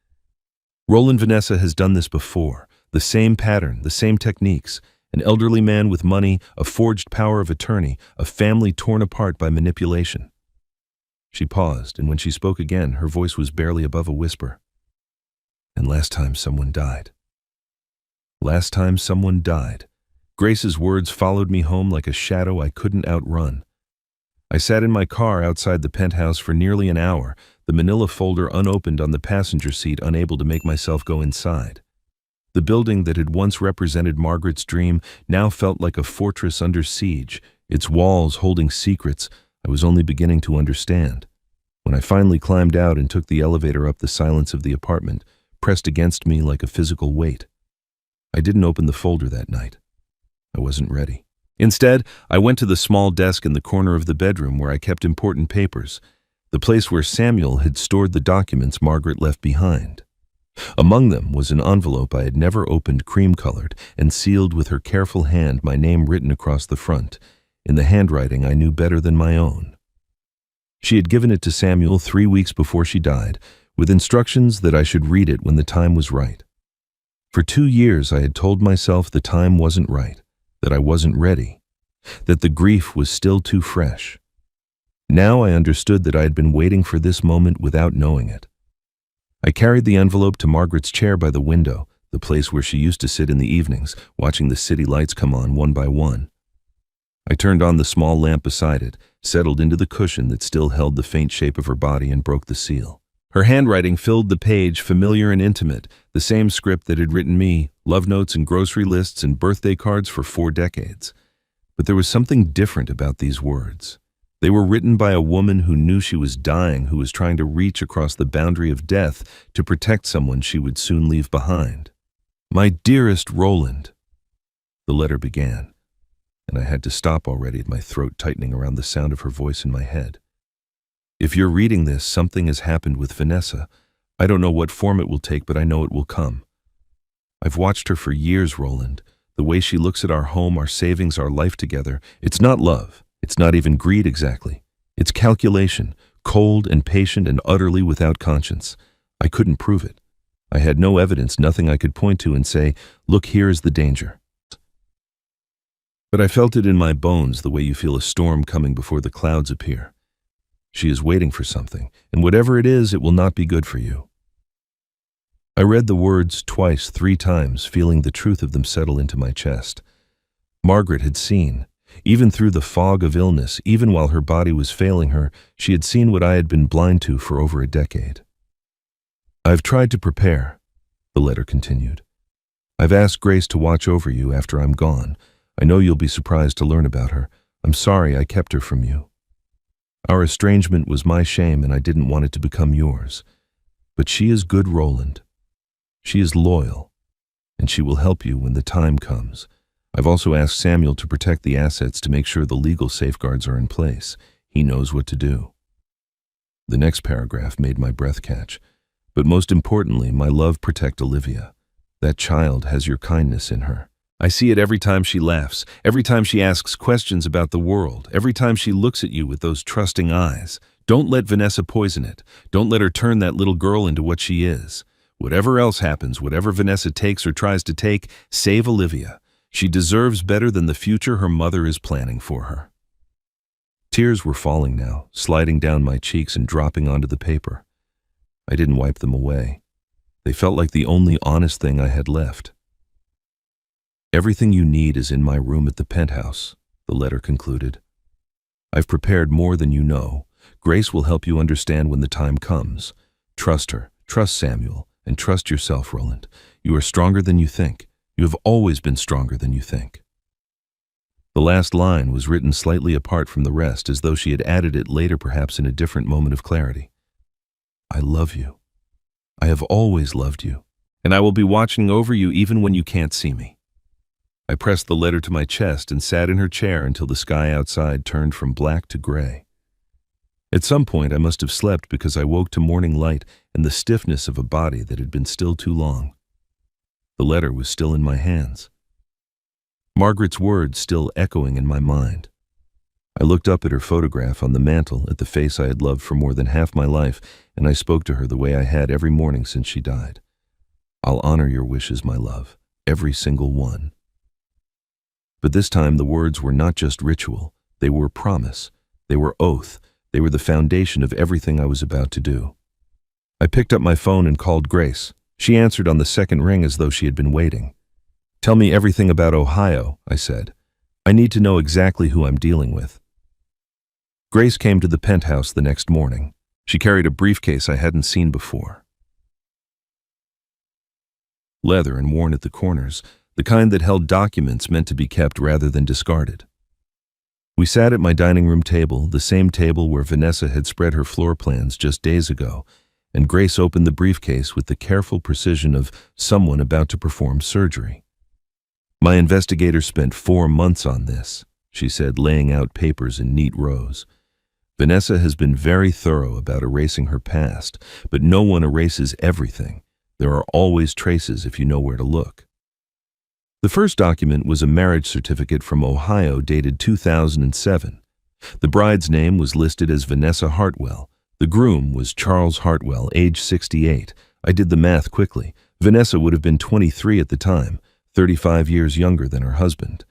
Roland Vanessa has done this before. The same pattern, the same techniques. An elderly man with money, a forged power of attorney, a family torn apart by manipulation. She paused, and when she spoke again, her voice was barely above a whisper. And last time someone died. Last time someone died. Grace's words followed me home like a shadow I couldn't outrun. I sat in my car outside the Penthouse for nearly an hour, the manila folder unopened on the passenger seat, unable to make myself go inside. The building that had once represented Margaret's dream now felt like a fortress under siege, its walls holding secrets I was only beginning to understand. When I finally climbed out and took the elevator up, the silence of the apartment pressed against me like a physical weight. I didn't open the folder that night. I wasn't ready. Instead, I went to the small desk in the corner of the bedroom where I kept important papers, the place where Samuel had stored the documents Margaret left behind. Among them was an envelope I had never opened, cream-colored, and sealed with her careful hand, my name written across the front, in the handwriting I knew better than my own. She had given it to Samuel 3 weeks before she died, with instructions that I should read it when the time was right. For 2 years I had told myself the time wasn't right, that I wasn't ready, that the grief was still too fresh. Now I understood that I had been waiting for this moment without knowing it. I carried the envelope to Margaret's chair by the window, the place where she used to sit in the evenings, watching the city lights come on one by one. I turned on the small lamp beside it, settled into the cushion that still held the faint shape of her body, and broke the seal. Her handwriting filled the page, familiar and intimate, the same script that had written me love notes and grocery lists and birthday cards for 4 decades. But there was something different about these words. They were written by a woman who knew she was dying, who was trying to reach across the boundary of death to protect someone she would soon leave behind. My dearest Roland, the letter began, and I had to stop already, my throat tightening around the sound of her voice in my head. If you're reading this, something has happened with Vanessa. I don't know what form it will take, but I know it will come. I've watched her for years, Roland. The way she looks at our home, our savings, our life together. It's not love. It's not even greed exactly. It's calculation, cold and patient and utterly without conscience. I couldn't prove it. I had no evidence, nothing I could point to and say, look, here is the danger. But I felt it in my bones, the way you feel a storm coming before the clouds appear. She is waiting for something, and whatever it is, it will not be good for you. I read the words twice, 3 times, feeling the truth of them settle into my chest. Margaret had seen. Even through the fog of illness, even while her body was failing her, she had seen what I had been blind to for over a decade. I've tried to prepare, the letter continued. I've asked Grace to watch over you after I'm gone. I know you'll be surprised to learn about her. I'm sorry I kept her from you. Our estrangement was my shame, and I didn't want it to become yours. But she is good, Roland. She is loyal, and she will help you when the time comes. I've also asked Samuel to protect the assets, to make sure the legal safeguards are in place. He knows what to do. The next paragraph made my breath catch. But most importantly, my love, protect Olivia. That child has your kindness in her. I see it every time she laughs, every time she asks questions about the world, every time she looks at you with those trusting eyes. Don't let Vanessa poison it. Don't let her turn that little girl into what she is. Whatever else happens, whatever Vanessa takes or tries to take, save Olivia. She deserves better than the future her mother is planning for her. Tears were falling now, sliding down my cheeks and dropping onto the paper. I didn't wipe them away. They felt like the only honest thing I had left. Everything you need is in my room at the Penthouse, the letter concluded. I've prepared more than you know. Grace will help you understand when the time comes. Trust her, trust Samuel, and trust yourself, Roland. You are stronger than you think. You have always been stronger than you think. The last line was written slightly apart from the rest, as though she had added it later, perhaps in a different moment of clarity. I love you. I have always loved you, and I will be watching over you even when you can't see me. I pressed the letter to my chest and sat in her chair until the sky outside turned from black to gray. At some point I must have slept, because I woke to morning light and the stiffness of a body that had been still too long. The letter was still in my hands. Margaret's words still echoing in my mind. I looked up at her photograph on the mantel, at the face I had loved for more than half my life, and I spoke to her the way I had every morning since she died. I'll honor your wishes, my love, every single one. But this time the words were not just ritual, they were promise, they were oath, they were the foundation of everything I was about to do. I picked up my phone and called Grace. She answered on the second ring as though she had been waiting. Tell me everything about Ohio, I said. I need to know exactly who I'm dealing with. Grace came to the Penthouse the next morning. She carried a briefcase I hadn't seen before. Leather and worn at the corners, the kind that held documents meant to be kept rather than discarded. We sat at my dining room table, the same table where Vanessa had spread her floor plans just days ago, and Grace opened the briefcase with the careful precision of someone about to perform surgery. My investigator spent 4 months on this, she said, laying out papers in neat rows. Vanessa has been very thorough about erasing her past, but no one erases everything. There are always traces if you know where to look. The first document was a marriage certificate from Ohio dated 2007. The bride's name was listed as Vanessa Hartwell. The groom was Charles Hartwell, age 68. I did the math quickly. Vanessa would have been 23 at the time, 35 years younger than her husband.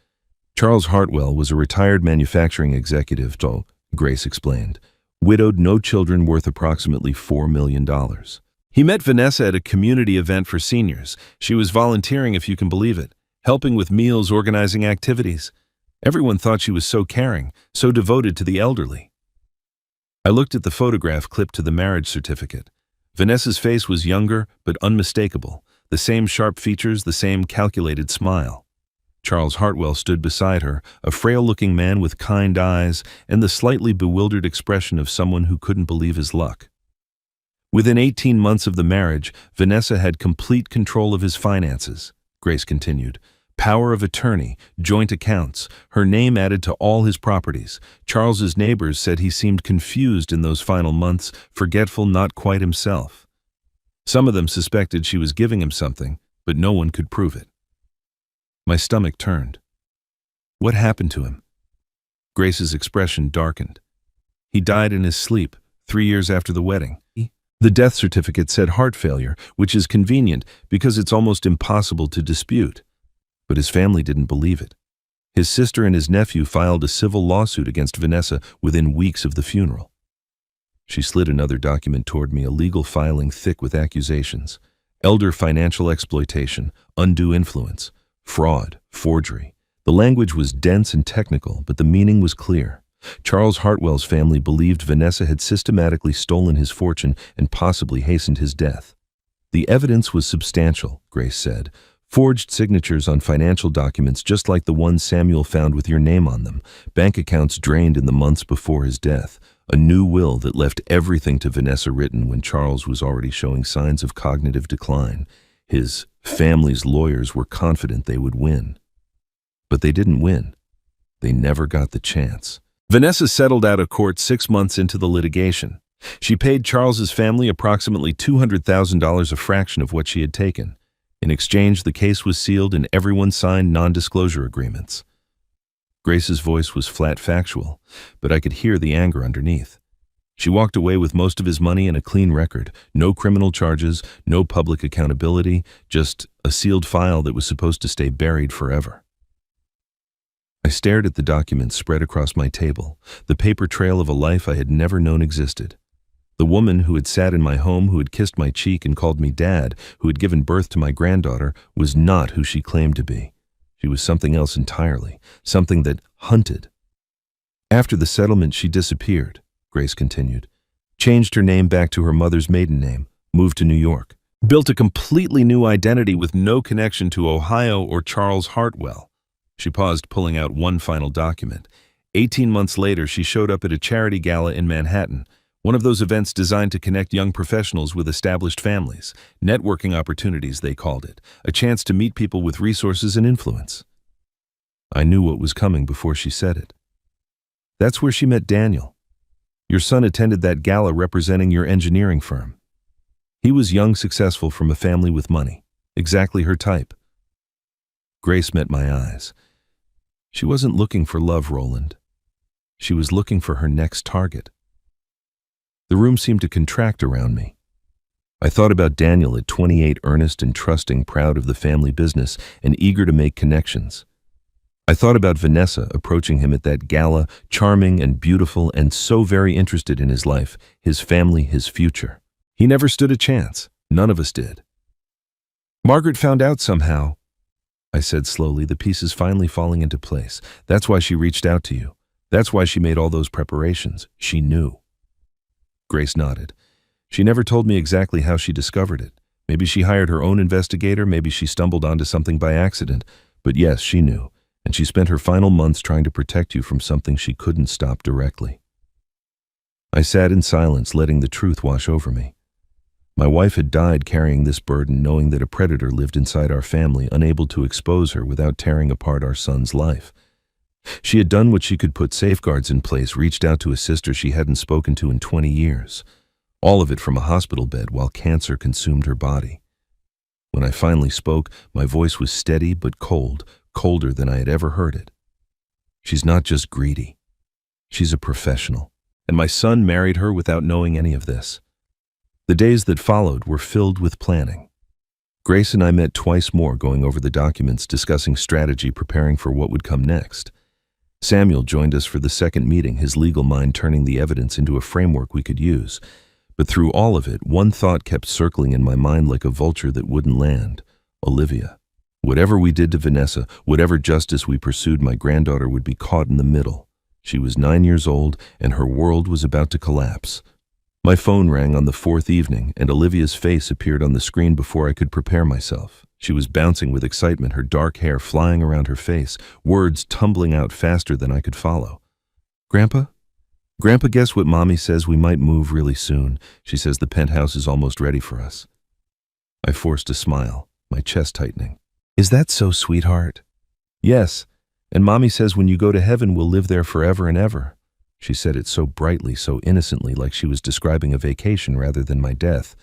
Charles Hartwell was a retired manufacturing executive, Grace explained. Widowed, no children, worth approximately $4 million. He met Vanessa at a community event for seniors. She was volunteering, if you can believe it, helping with meals, organizing activities. Everyone thought she was so caring, so devoted to the elderly. I looked at the photograph clipped to the marriage certificate. Vanessa's face was younger but unmistakable, the same sharp features, the same calculated smile. Charles Hartwell stood beside her, a frail-looking man with kind eyes and the slightly bewildered expression of someone who couldn't believe his luck. Within 18 months of the marriage, Vanessa had complete control of his finances, Grace continued. Power of attorney, joint accounts, her name added to all his properties. Charles's neighbors said he seemed confused in those final months, forgetful, not quite himself. Some of them suspected she was giving him something, but no one could prove it. My stomach turned. What happened to him? Grace's expression darkened. He died in his sleep, 3 years after the wedding. The death certificate said heart failure, which is convenient because it's almost impossible to dispute. But his family didn't believe it. His sister and his nephew filed a civil lawsuit against Vanessa within weeks of the funeral. She slid another document toward me, a legal filing thick with accusations. Elder financial exploitation, undue influence, fraud, forgery. The language was dense and technical, but the meaning was clear. Charles Hartwell's family believed Vanessa had systematically stolen his fortune and possibly hastened his death. The evidence was substantial, Grace said. Forged signatures on financial documents just like the one Samuel found with your name on them. Bank accounts drained in the months before his death. A new will that left everything to Vanessa written when Charles was already showing signs of cognitive decline. His family's lawyers were confident they would win. But they didn't win. They never got the chance. Vanessa settled out of court 6 months into the litigation. She paid Charles's family approximately $200,000, a fraction of what she had taken. In exchange, the case was sealed and everyone signed non-disclosure agreements. Grace's voice was flat factual, but I could hear the anger underneath. She walked away with most of his money and a clean record, no criminal charges, no public accountability, just a sealed file that was supposed to stay buried forever. I stared at the documents spread across my table, the paper trail of a life I had never known existed. The woman who had sat in my home, who had kissed my cheek and called me dad, who had given birth to my granddaughter, was not who she claimed to be. She was something else entirely, something that hunted. After the settlement, she disappeared, Grace continued. Changed her name back to her mother's maiden name, moved to New York, built a completely new identity with no connection to Ohio or Charles Hartwell. She paused, pulling out one final document. 18 months later, she showed up at a charity gala in Manhattan, one of those events designed to connect young professionals with established families. Networking opportunities, they called it. A chance to meet people with resources and influence. I knew what was coming before she said it. That's where she met Daniel. Your son attended that gala representing your engineering firm. He was young, successful, from a family with money. Exactly her type. Grace met my eyes. She wasn't looking for love, Roland. She was looking for her next target. The room seemed to contract around me. I thought about Daniel at 28, earnest and trusting, proud of the family business, and eager to make connections. I thought about Vanessa approaching him at that gala, charming and beautiful and so very interested in his life, his family, his future. He never stood a chance. None of us did. Margaret found out somehow, I said slowly, the pieces finally falling into place. That's why she reached out to you. That's why she made all those preparations. She knew. Grace nodded. She never told me exactly how she discovered it. Maybe she hired her own investigator, maybe she stumbled onto something by accident. But yes, she knew, and she spent her final months trying to protect you from something she couldn't stop directly. I sat in silence, letting the truth wash over me. My wife had died carrying this burden, knowing that a predator lived inside our family, unable to expose her without tearing apart our son's life. She had done what she could, put safeguards in place, reached out to a sister she hadn't spoken to in 20 years. All of it from a hospital bed while cancer consumed her body. When I finally spoke, my voice was steady but cold, colder than I had ever heard it. She's not just greedy. She's a professional. And my son married her without knowing any of this. The days that followed were filled with planning. Grace and I met twice more, going over the documents, discussing strategy, preparing for what would come next. Samuel joined us for the second meeting, his legal mind turning the evidence into a framework we could use. But through all of it, one thought kept circling in my mind like a vulture that wouldn't land. Olivia. Whatever we did to Vanessa, whatever justice we pursued, my granddaughter would be caught in the middle. She was 9 years old, and her world was about to collapse. My phone rang on the fourth evening, and Olivia's face appeared on the screen before I could prepare myself. She was bouncing with excitement, her dark hair flying around her face, words tumbling out faster than I could follow. Grandpa? Grandpa, guess what Mommy says? We might move really soon. She says the penthouse is almost ready for us. I forced a smile, my chest tightening. Is that so, sweetheart? Yes, and Mommy says when you go to heaven we'll live there forever and ever. She said it so brightly, so innocently, like she was describing a vacation rather than my death.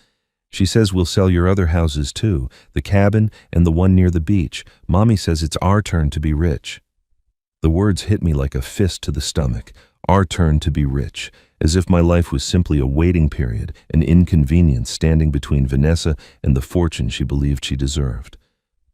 She says we'll sell your other houses too, the cabin and the one near the beach. Mommy says it's our turn to be rich. The words hit me like a fist to the stomach. Our turn to be rich, as if my life was simply a waiting period, an inconvenience standing between Vanessa and the fortune she believed she deserved.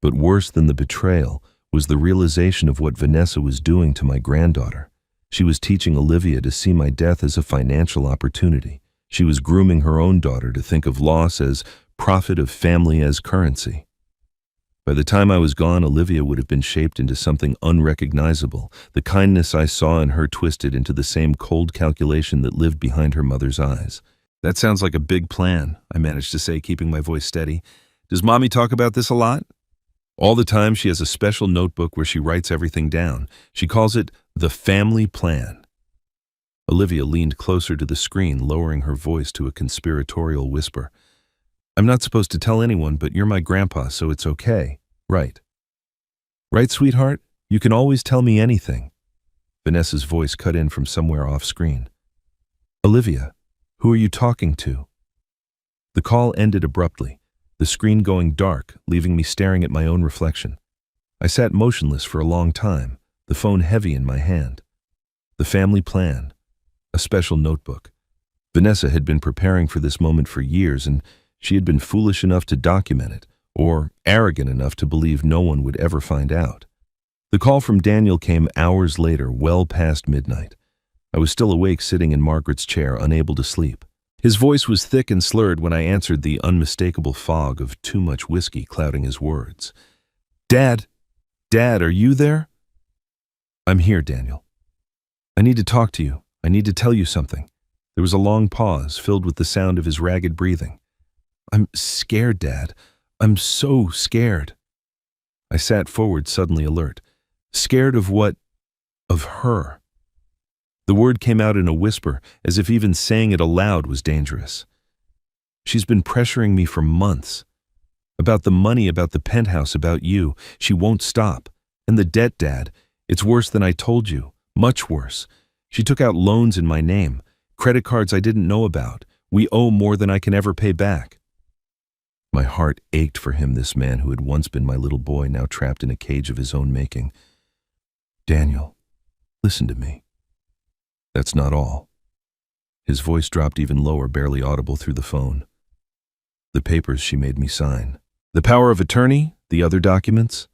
But worse than the betrayal was the realization of what Vanessa was doing to my granddaughter. She was teaching Olivia to see my death as a financial opportunity. She was grooming her own daughter to think of loss as profit, of family as currency. By the time I was gone, Olivia would have been shaped into something unrecognizable, the kindness I saw in her twisted into the same cold calculation that lived behind her mother's eyes. That sounds like a big plan, I managed to say, keeping my voice steady. Does Mommy talk about this a lot? All the time. She has a special notebook where she writes everything down. She calls it the family plan. Olivia leaned closer to the screen, lowering her voice to a conspiratorial whisper. I'm not supposed to tell anyone, but you're my grandpa, so it's okay, right? Right, sweetheart? You can always tell me anything. Vanessa's voice cut in from somewhere off screen. Olivia, who are you talking to? The call ended abruptly, the screen going dark, leaving me staring at my own reflection. I sat motionless for a long time, the phone heavy in my hand. The family plan, a special notebook. Vanessa had been preparing for this moment for years, and she had been foolish enough to document it, or arrogant enough to believe no one would ever find out. The call from Daniel came hours later, well past midnight. I was still awake, sitting in Margaret's chair, unable to sleep. His voice was thick and slurred when I answered, the unmistakable fog of too much whiskey clouding his words. Dad, are you there? I'm here, Daniel. I need to talk to you. I need to tell you something. There was a long pause, filled with the sound of his ragged breathing. I'm scared, Dad. I'm so scared. I sat forward, suddenly alert. Scared of what? Of her. The word came out in a whisper, as if even saying it aloud was dangerous. She's been pressuring me for months. About the money, about the penthouse, about you. She won't stop. And the debt, Dad. It's worse than I told you. Much worse. She took out loans in my name. Credit cards I didn't know about. We owe more than I can ever pay back. My heart ached for him, this man who had once been my little boy, now trapped in a cage of his own making. Daniel, listen to me. That's not all. His voice dropped even lower, barely audible through the phone. The papers she made me sign. The power of attorney, the other documents.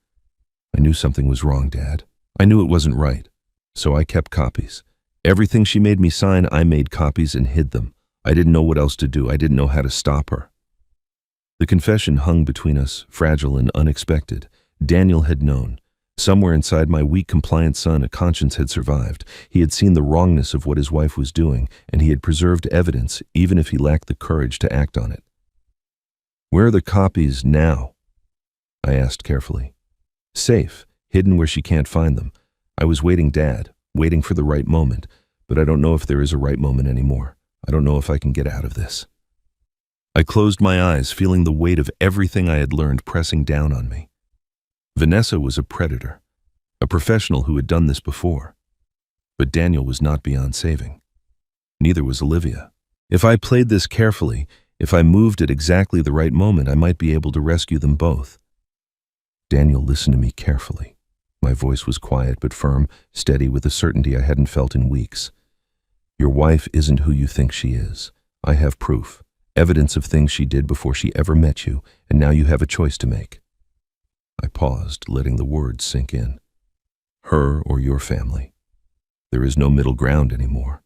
I knew something was wrong, Dad. I knew it wasn't right. So I kept copies. Everything she made me sign, I made copies and hid them. I didn't know what else to do. I didn't know how to stop her. The confession hung between us, fragile and unexpected. Daniel had known. Somewhere inside my weak, compliant son, a conscience had survived. He had seen the wrongness of what his wife was doing, and he had preserved evidence, even if he lacked the courage to act on it. Where are the copies now? I asked carefully. Safe, hidden where she can't find them. I was waiting, Dad, waiting for the right moment, but I don't know if there is a right moment anymore. I don't know if I can get out of this. I closed my eyes, feeling the weight of everything I had learned pressing down on me. Vanessa was a predator, a professional who had done this before. But Daniel was not beyond saving. Neither was Olivia. If I played this carefully, if I moved at exactly the right moment, I might be able to rescue them both. Daniel listened to me carefully. My voice was quiet but firm, steady with a certainty I hadn't felt in weeks. Your wife isn't who you think she is. I have proof, evidence of things she did before she ever met you, and now you have a choice to make. I paused, letting the words sink in. Her or your family. There is no middle ground anymore.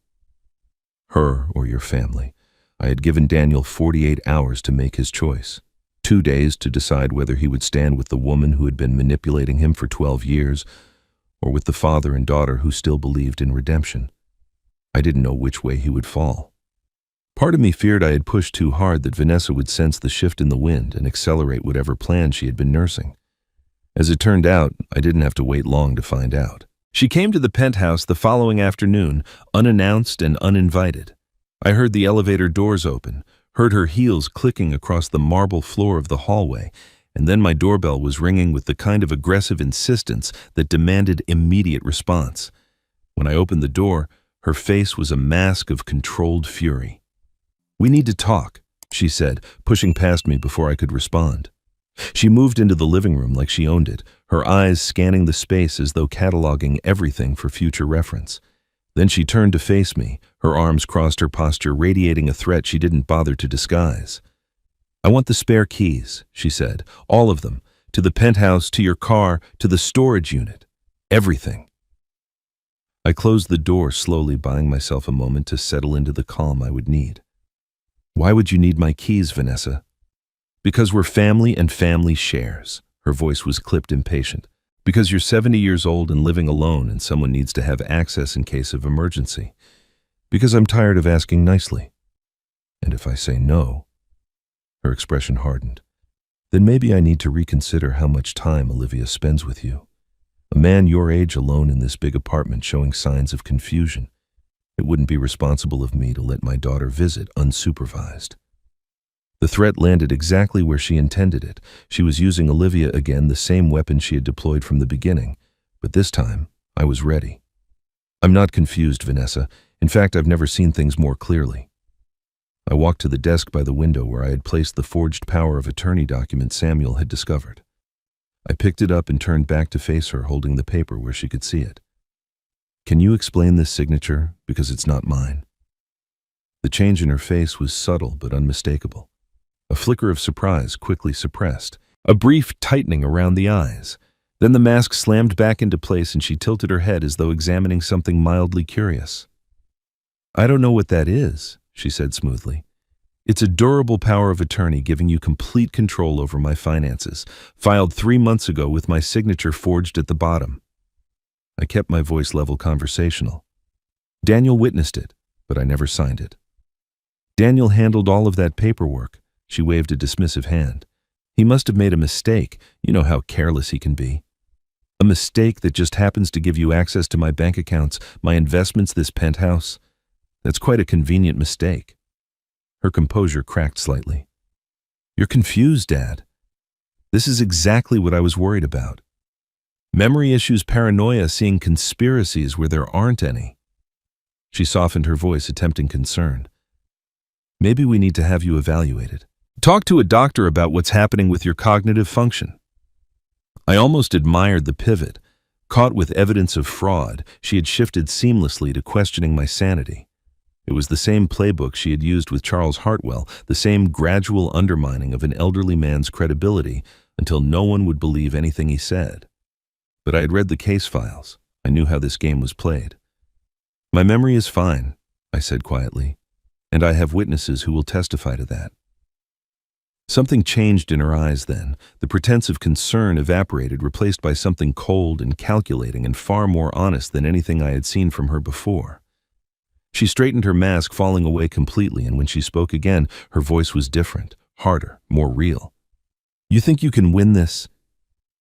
Her or your family. I had given Daniel 48 hours to make his choice. 2 days to decide whether he would stand with the woman who had been manipulating him for 12 years, or with the father and daughter who still believed in redemption. I didn't know which way he would fall. Part of me feared I had pushed too hard, that Vanessa would sense the shift in the wind and accelerate whatever plan she had been nursing. As it turned out, I didn't have to wait long to find out. She came to the penthouse the following afternoon, unannounced and uninvited. I heard the elevator doors open, heard her heels clicking across the marble floor of the hallway, and then my doorbell was ringing with the kind of aggressive insistence that demanded immediate response. When I opened the door, her face was a mask of controlled fury. "We need to talk," she said, pushing past me before I could respond. She moved into the living room like she owned it, her eyes scanning the space as though cataloging everything for future reference. Then she turned to face me, her arms crossed, her posture radiating a threat she didn't bother to disguise. "I want the spare keys," she said, "all of them, to the penthouse, to your car, to the storage unit, everything." I closed the door slowly, buying myself a moment to settle into the calm I would need. "Why would you need my keys, Vanessa?" "Because we're family and family shares." Her voice was clipped, impatient. "Because you're 70 years old and living alone and someone needs to have access in case of emergency. Because I'm tired of asking nicely. And if I say no," her expression hardened, "then maybe I need to reconsider how much time Olivia spends with you. A man your age alone in this big apartment showing signs of confusion. It wouldn't be responsible of me to let my daughter visit unsupervised." The threat landed exactly where she intended it. She was using Olivia again, the same weapon she had deployed from the beginning. But this time, I was ready. "I'm not confused, Vanessa. In fact, I've never seen things more clearly." I walked to the desk by the window where I had placed the forged power of attorney document Samuel had discovered. I picked it up and turned back to face her, holding the paper where she could see it. "Can you explain this signature? Because it's not mine." The change in her face was subtle but unmistakable. A flicker of surprise, quickly suppressed. A brief tightening around the eyes. Then the mask slammed back into place and she tilted her head as though examining something mildly curious. "I don't know what that is," she said smoothly. "It's a durable power of attorney giving you complete control over my finances, filed 3 months ago with my signature forged at the bottom." I kept my voice level, conversational. "Daniel witnessed it, but I never signed it." "Daniel handled all of that paperwork." She waved a dismissive hand. "He must have made a mistake. You know how careless he can be." A mistake that just happens to give you access to my bank accounts, my investments, this penthouse. That's quite a convenient mistake. Her composure cracked slightly. You're confused, Dad. This is exactly what I was worried about. Memory issues, paranoia, seeing conspiracies where there aren't any. She softened her voice, attempting concern. Maybe we need to have you evaluated. Talk to a doctor about what's happening with your cognitive function. I almost admired the pivot. Caught with evidence of fraud, she had shifted seamlessly to questioning my sanity. It was the same playbook she had used with Charles Hartwell, the same gradual undermining of an elderly man's credibility until no one would believe anything he said. But I had read the case files. I knew how this game was played. My memory is fine, I said quietly, and I have witnesses who will testify to that. Something changed in her eyes then. The pretense of concern evaporated, replaced by something cold and calculating and far more honest than anything I had seen from her before. She straightened her mask, falling away completely, and when she spoke again, her voice was different, harder, more real. You think you can win this?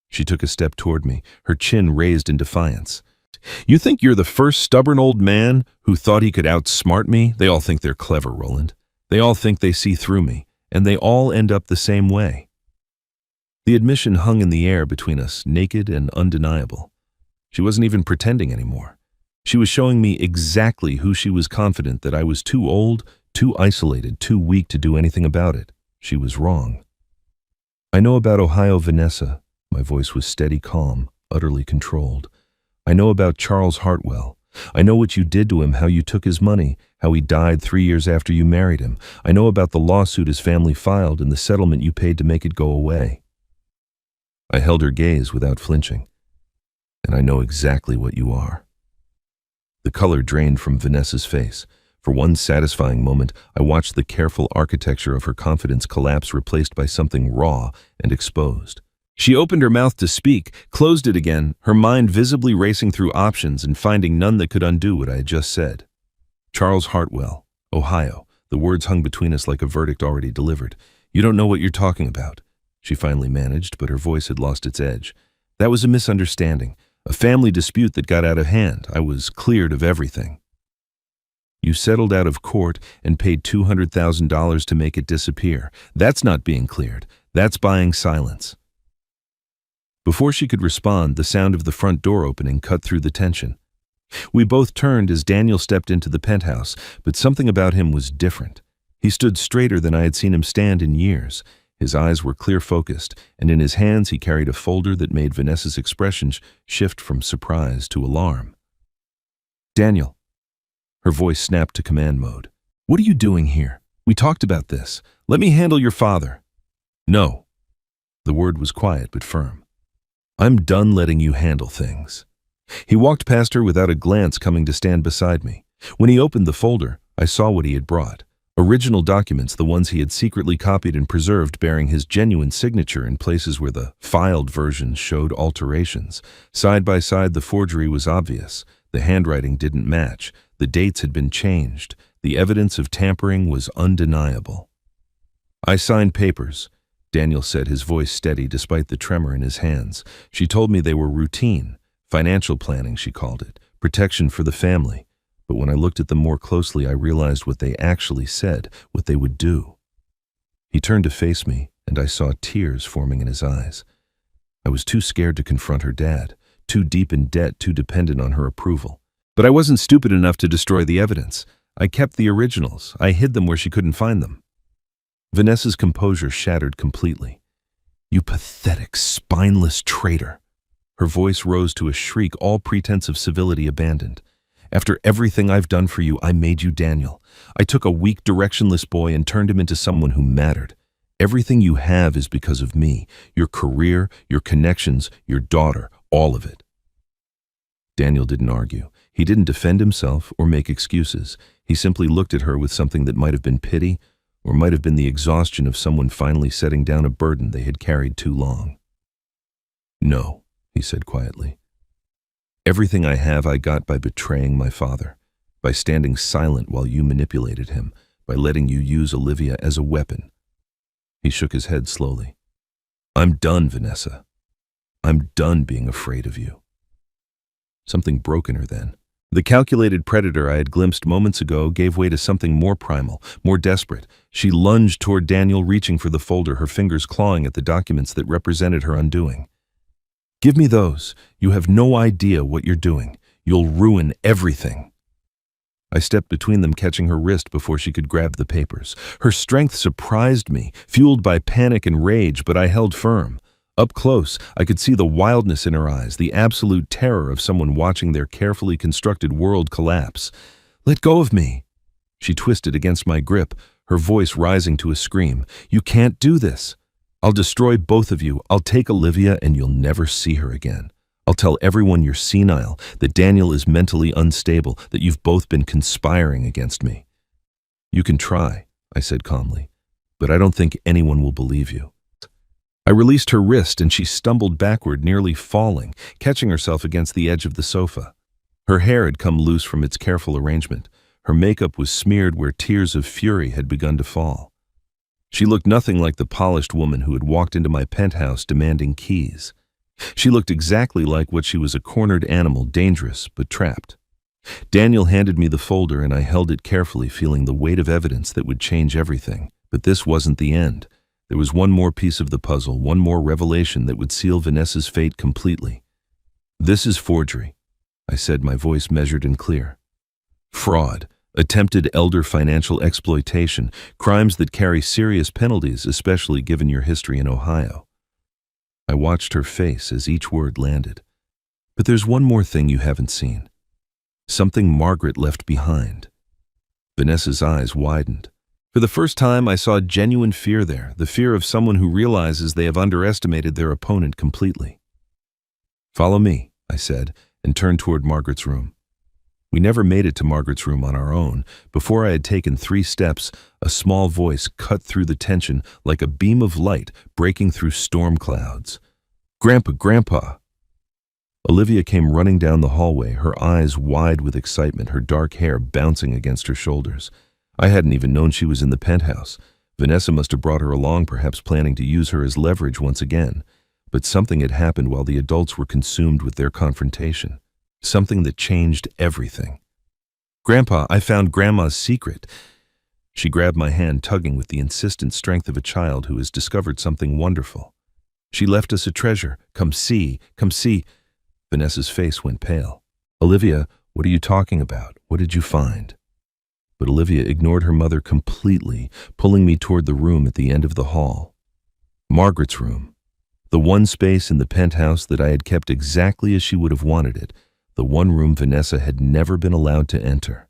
She took a step toward me, her chin raised in defiance. You think you're the first stubborn old man who thought he could outsmart me? They all think they're clever, Roland. They all think they see through me. And they all end up the same way. The admission hung in the air between us, naked and undeniable. She wasn't even pretending anymore. She was showing me exactly who she was confident that I was too old, too isolated, too weak to do anything about it. She was wrong. I know about Ohio, Vanessa. My voice was steady, calm, utterly controlled. I know about Charles Hartwell. I know what you did to him, how you took his money, how he died 3 years after you married him. I know about the lawsuit his family filed and the settlement you paid to make it go away. I held her gaze without flinching. And I know exactly what you are. The color drained from Vanessa's face. For one satisfying moment, I watched the careful architecture of her confidence collapse, replaced by something raw and exposed. She opened her mouth to speak, closed it again, her mind visibly racing through options and finding none that could undo what I had just said. Charles Hartwell, Ohio. The words hung between us like a verdict already delivered. You don't know what you're talking about, she finally managed, but her voice had lost its edge. That was a misunderstanding, a family dispute that got out of hand. I was cleared of everything. You settled out of court and paid $200,000 to make it disappear. That's not being cleared. That's buying silence. Before she could respond, the sound of the front door opening cut through the tension. We both turned as Daniel stepped into the penthouse, but something about him was different. He stood straighter than I had seen him stand in years. His eyes were clear-focused, and in his hands he carried a folder that made Vanessa's expression shift from surprise to alarm. Daniel. Her voice snapped to command mode. What are you doing here? We talked about this. Let me handle your father. No. The word was quiet but firm. I'm done letting you handle things. He walked past her without a glance, coming to stand beside me. When he opened the folder, I saw what he had brought. Original documents, the ones he had secretly copied and preserved, bearing his genuine signature in places where the filed versions showed alterations. Side by side, the forgery was obvious. The handwriting didn't match. The dates had been changed. The evidence of tampering was undeniable. I signed papers, Daniel said, his voice steady despite the tremor in his hands. She told me they were routine. Financial planning, she called it. Protection for the family. But when I looked at them more closely, I realized what they actually said, what they would do. He turned to face me, and I saw tears forming in his eyes. I was too scared to confront her dad, too deep in debt, too dependent on her approval. But I wasn't stupid enough to destroy the evidence. I kept the originals. I hid them where she couldn't find them. Vanessa's composure shattered completely. You pathetic, spineless traitor. Her voice rose to a shriek, all pretense of civility abandoned. After everything I've done for you, I made you Daniel. I took a weak, directionless boy and turned him into someone who mattered. Everything you have is because of me. Your career, your connections, your daughter, all of it. Daniel didn't argue. He didn't defend himself or make excuses. He simply looked at her with something that might have been pity, or might have been the exhaustion of someone finally setting down a burden they had carried too long. No, he said quietly. Everything I have I got by betraying my father, by standing silent while you manipulated him, by letting you use Olivia as a weapon. He shook his head slowly. I'm done, Vanessa. I'm done being afraid of you." Something broke in her then. The calculated predator I had glimpsed moments ago gave way to something more primal, more desperate. She lunged toward Daniel, reaching for the folder, her fingers clawing at the documents that represented her undoing. "Give me those. You have no idea what you're doing. You'll ruin everything." I stepped between them, catching her wrist before she could grab the papers. Her strength surprised me, fueled by panic and rage, but I held firm. Up close, I could see the wildness in her eyes, the absolute terror of someone watching their carefully constructed world collapse. "Let go of me." She twisted against my grip, her voice rising to a scream. "You can't do this. I'll destroy both of you. I'll take Olivia and you'll never see her again. I'll tell everyone you're senile, that Daniel is mentally unstable, that you've both been conspiring against me." "You can try," I said calmly, "but I don't think anyone will believe you." I released her wrist and she stumbled backward, nearly falling, catching herself against the edge of the sofa. Her hair had come loose from its careful arrangement. Her makeup was smeared where tears of fury had begun to fall. She looked nothing like the polished woman who had walked into my penthouse demanding keys. She looked exactly like what she was, a cornered animal, dangerous but trapped. Daniel handed me the folder and I held it carefully, feeling the weight of evidence that would change everything. But this wasn't the end. There was one more piece of the puzzle, one more revelation that would seal Vanessa's fate completely. "This is forgery," I said, my voice measured and clear. "Fraud, attempted elder financial exploitation, crimes that carry serious penalties, especially given your history in Ohio." I watched her face as each word landed. "But there's one more thing you haven't seen. Something Margaret left behind." Vanessa's eyes widened. For the first time, I saw genuine fear there, the fear of someone who realizes they have underestimated their opponent completely. "Follow me," I said, and turned toward Margaret's room. We never made it to Margaret's room on our own. Before I had taken 3 steps, a small voice cut through the tension like a beam of light breaking through storm clouds. "Grandpa, Grandpa!" Olivia came running down the hallway, her eyes wide with excitement, her dark hair bouncing against her shoulders. I hadn't even known she was in the penthouse. Vanessa must have brought her along, perhaps planning to use her as leverage once again. But something had happened while the adults were consumed with their confrontation. Something that changed everything. "Grandpa, I found Grandma's secret." She grabbed my hand, tugging with the insistent strength of a child who has discovered something wonderful. "She left us a treasure. Come see, come see." Vanessa's face went pale. "Olivia, what are you talking about? What did you find?" But Olivia ignored her mother completely, pulling me toward the room at the end of the hall. Margaret's room. The one space in the penthouse that I had kept exactly as she would have wanted it. The one room Vanessa had never been allowed to enter.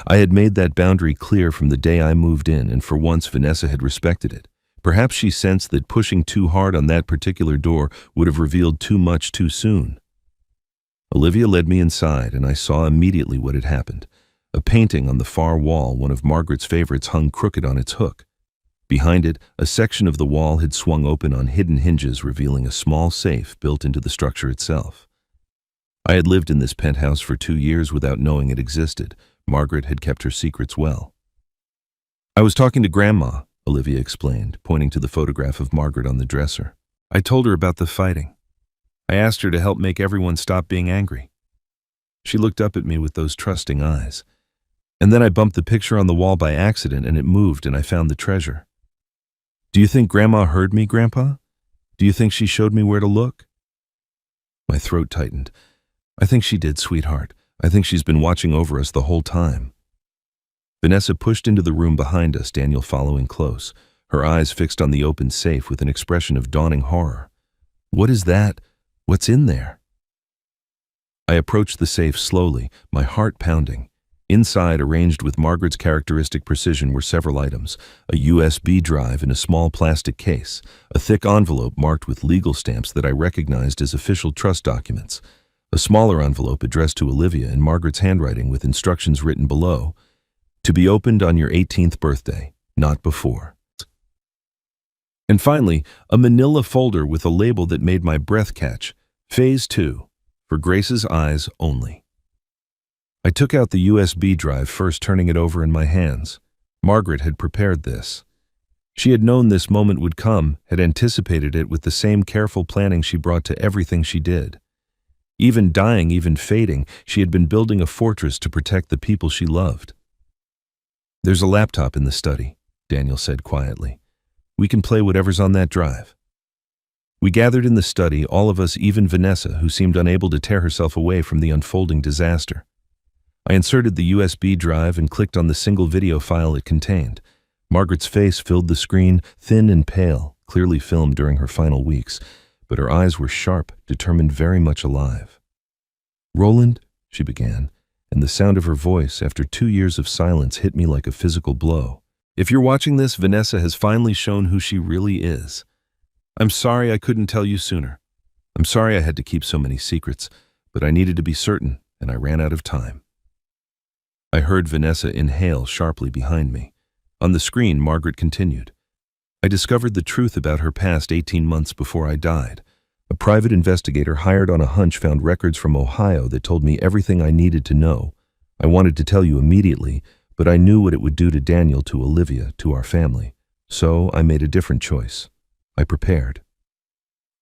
I had made that boundary clear from the day I moved in, and for once Vanessa had respected it. Perhaps she sensed that pushing too hard on that particular door would have revealed too much too soon. Olivia led me inside, and I saw immediately what had happened. A painting on the far wall, one of Margaret's favorites, hung crooked on its hook. Behind it, a section of the wall had swung open on hidden hinges, revealing a small safe built into the structure itself. I had lived in this penthouse for 2 years without knowing it existed. Margaret had kept her secrets well. "I was talking to Grandma," Olivia explained, pointing to the photograph of Margaret on the dresser. "I told her about the fighting. I asked her to help make everyone stop being angry." She looked up at me with those trusting eyes. "And then I bumped the picture on the wall by accident and it moved and I found the treasure." "Do you think Grandma heard me, Grandpa? Do you think she showed me where to look?" My throat tightened. "I think she did, sweetheart. I think she's been watching over us the whole time." Vanessa pushed into the room behind us, Daniel following close, her eyes fixed on the open safe with an expression of dawning horror. "What is that? What's in there?" I approached the safe slowly, my heart pounding. Inside, arranged with Margaret's characteristic precision, were several items: a USB drive in a small plastic case, a thick envelope marked with legal stamps that I recognized as official trust documents, a smaller envelope addressed to Olivia in Margaret's handwriting with instructions written below, "To be opened on your 18th birthday, not before." And finally, a manila folder with a label that made my breath catch: Phase 2, for Grace's eyes only. I took out the USB drive, first turning it over in my hands. Margaret had prepared this. She had known this moment would come, had anticipated it with the same careful planning she brought to everything she did. Even dying, even fading, she had been building a fortress to protect the people she loved. "There's a laptop in the study," Daniel said quietly. "We can play whatever's on that drive." We gathered in the study, all of us, even Vanessa, who seemed unable to tear herself away from the unfolding disaster. I inserted the USB drive and clicked on the single video file it contained. Margaret's face filled the screen, thin and pale, clearly filmed during her final weeks, but her eyes were sharp, determined, very much alive. "Roland," she began, and the sound of her voice, after 2 years of silence, hit me like a physical blow. "If you're watching this, Vanessa has finally shown who she really is. I'm sorry I couldn't tell you sooner. I'm sorry I had to keep so many secrets, but I needed to be certain, and I ran out of time." I heard Vanessa inhale sharply behind me. On the screen, Margaret continued. "I discovered the truth about her past 18 months before I died. A private investigator hired on a hunch found records from Ohio that told me everything I needed to know. I wanted to tell you immediately, but I knew what it would do to Daniel, to Olivia, to our family. So I made a different choice. I prepared."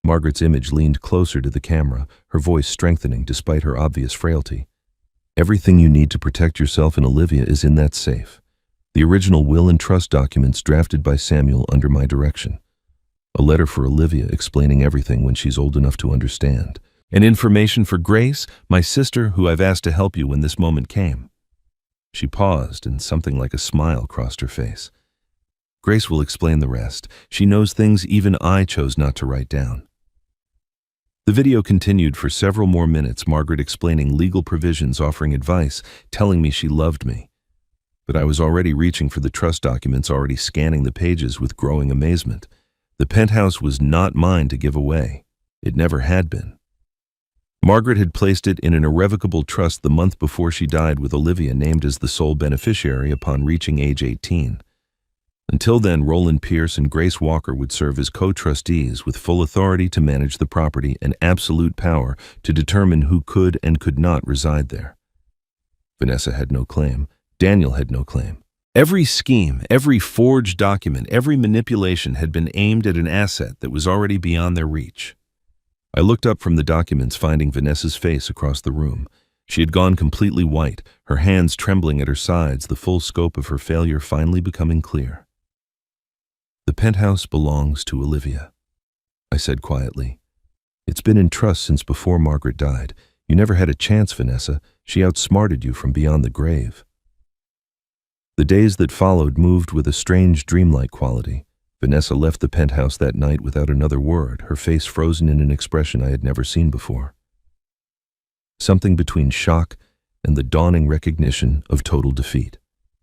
Margaret's image leaned closer to the camera, her voice strengthening despite her obvious frailty. "Everything you need to protect yourself and Olivia is in that safe. The original will and trust documents drafted by Samuel under my direction. A letter for Olivia explaining everything when she's old enough to understand. And information for Grace, my sister, who I've asked to help you when this moment came." She paused, and something like a smile crossed her face. "Grace will explain the rest. She knows things even I chose not to write down." The video continued for several more minutes, Margaret explaining legal provisions, offering advice, telling me she loved me. But I was already reaching for the trust documents, already scanning the pages with growing amazement. The penthouse was not mine to give away. It never had been. Margaret had placed it in an irrevocable trust the month before she died, with Olivia named as the sole beneficiary upon reaching age 18. Until then, Roland Pierce and Grace Walker would serve as co-trustees with full authority to manage the property and absolute power to determine who could and could not reside there. Vanessa had no claim. Daniel had no claim. Every scheme, every forged document, every manipulation had been aimed at an asset that was already beyond their reach. I looked up from the documents, finding Vanessa's face across the room. She had gone completely white, her hands trembling at her sides, the full scope of her failure finally becoming clear. "The penthouse belongs to Olivia," I said quietly. "It's been in trust since before Margaret died. You never had a chance, Vanessa. She outsmarted you from beyond the grave." The days that followed moved with a strange dreamlike quality. Vanessa left the penthouse that night without another word, her face frozen in an expression I had never seen before. Something between shock and the dawning recognition of total defeat.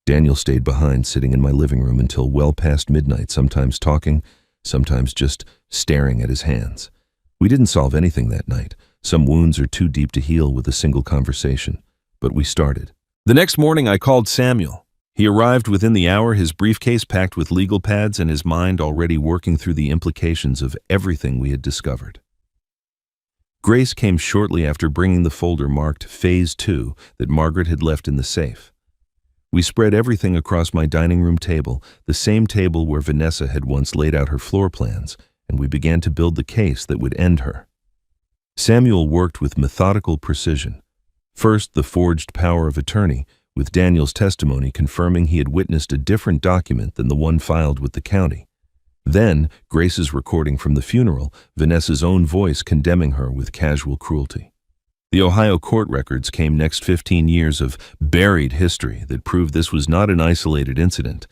Daniel stayed behind, sitting in my living room until well past midnight, sometimes talking, sometimes just staring at his hands. We didn't solve anything that night. Some wounds are too deep to heal with a single conversation. But we started. The next morning I called Samuel. He arrived within the hour, his briefcase packed with legal pads and his mind already working through the implications of everything we had discovered. Grace came shortly after, bringing the folder marked Phase 2 that Margaret had left in the safe. We spread everything across my dining room table, the same table where Vanessa had once laid out her floor plans, and we began to build the case that would end her. Samuel worked with methodical precision. First, the forged power of attorney, with Daniel's testimony confirming he had witnessed a different document than the one filed with the county. Then, Grace's recording from the funeral, Vanessa's own voice condemning her with casual cruelty. The Ohio court records came next, 15 years of buried history that proved this was not an isolated incident,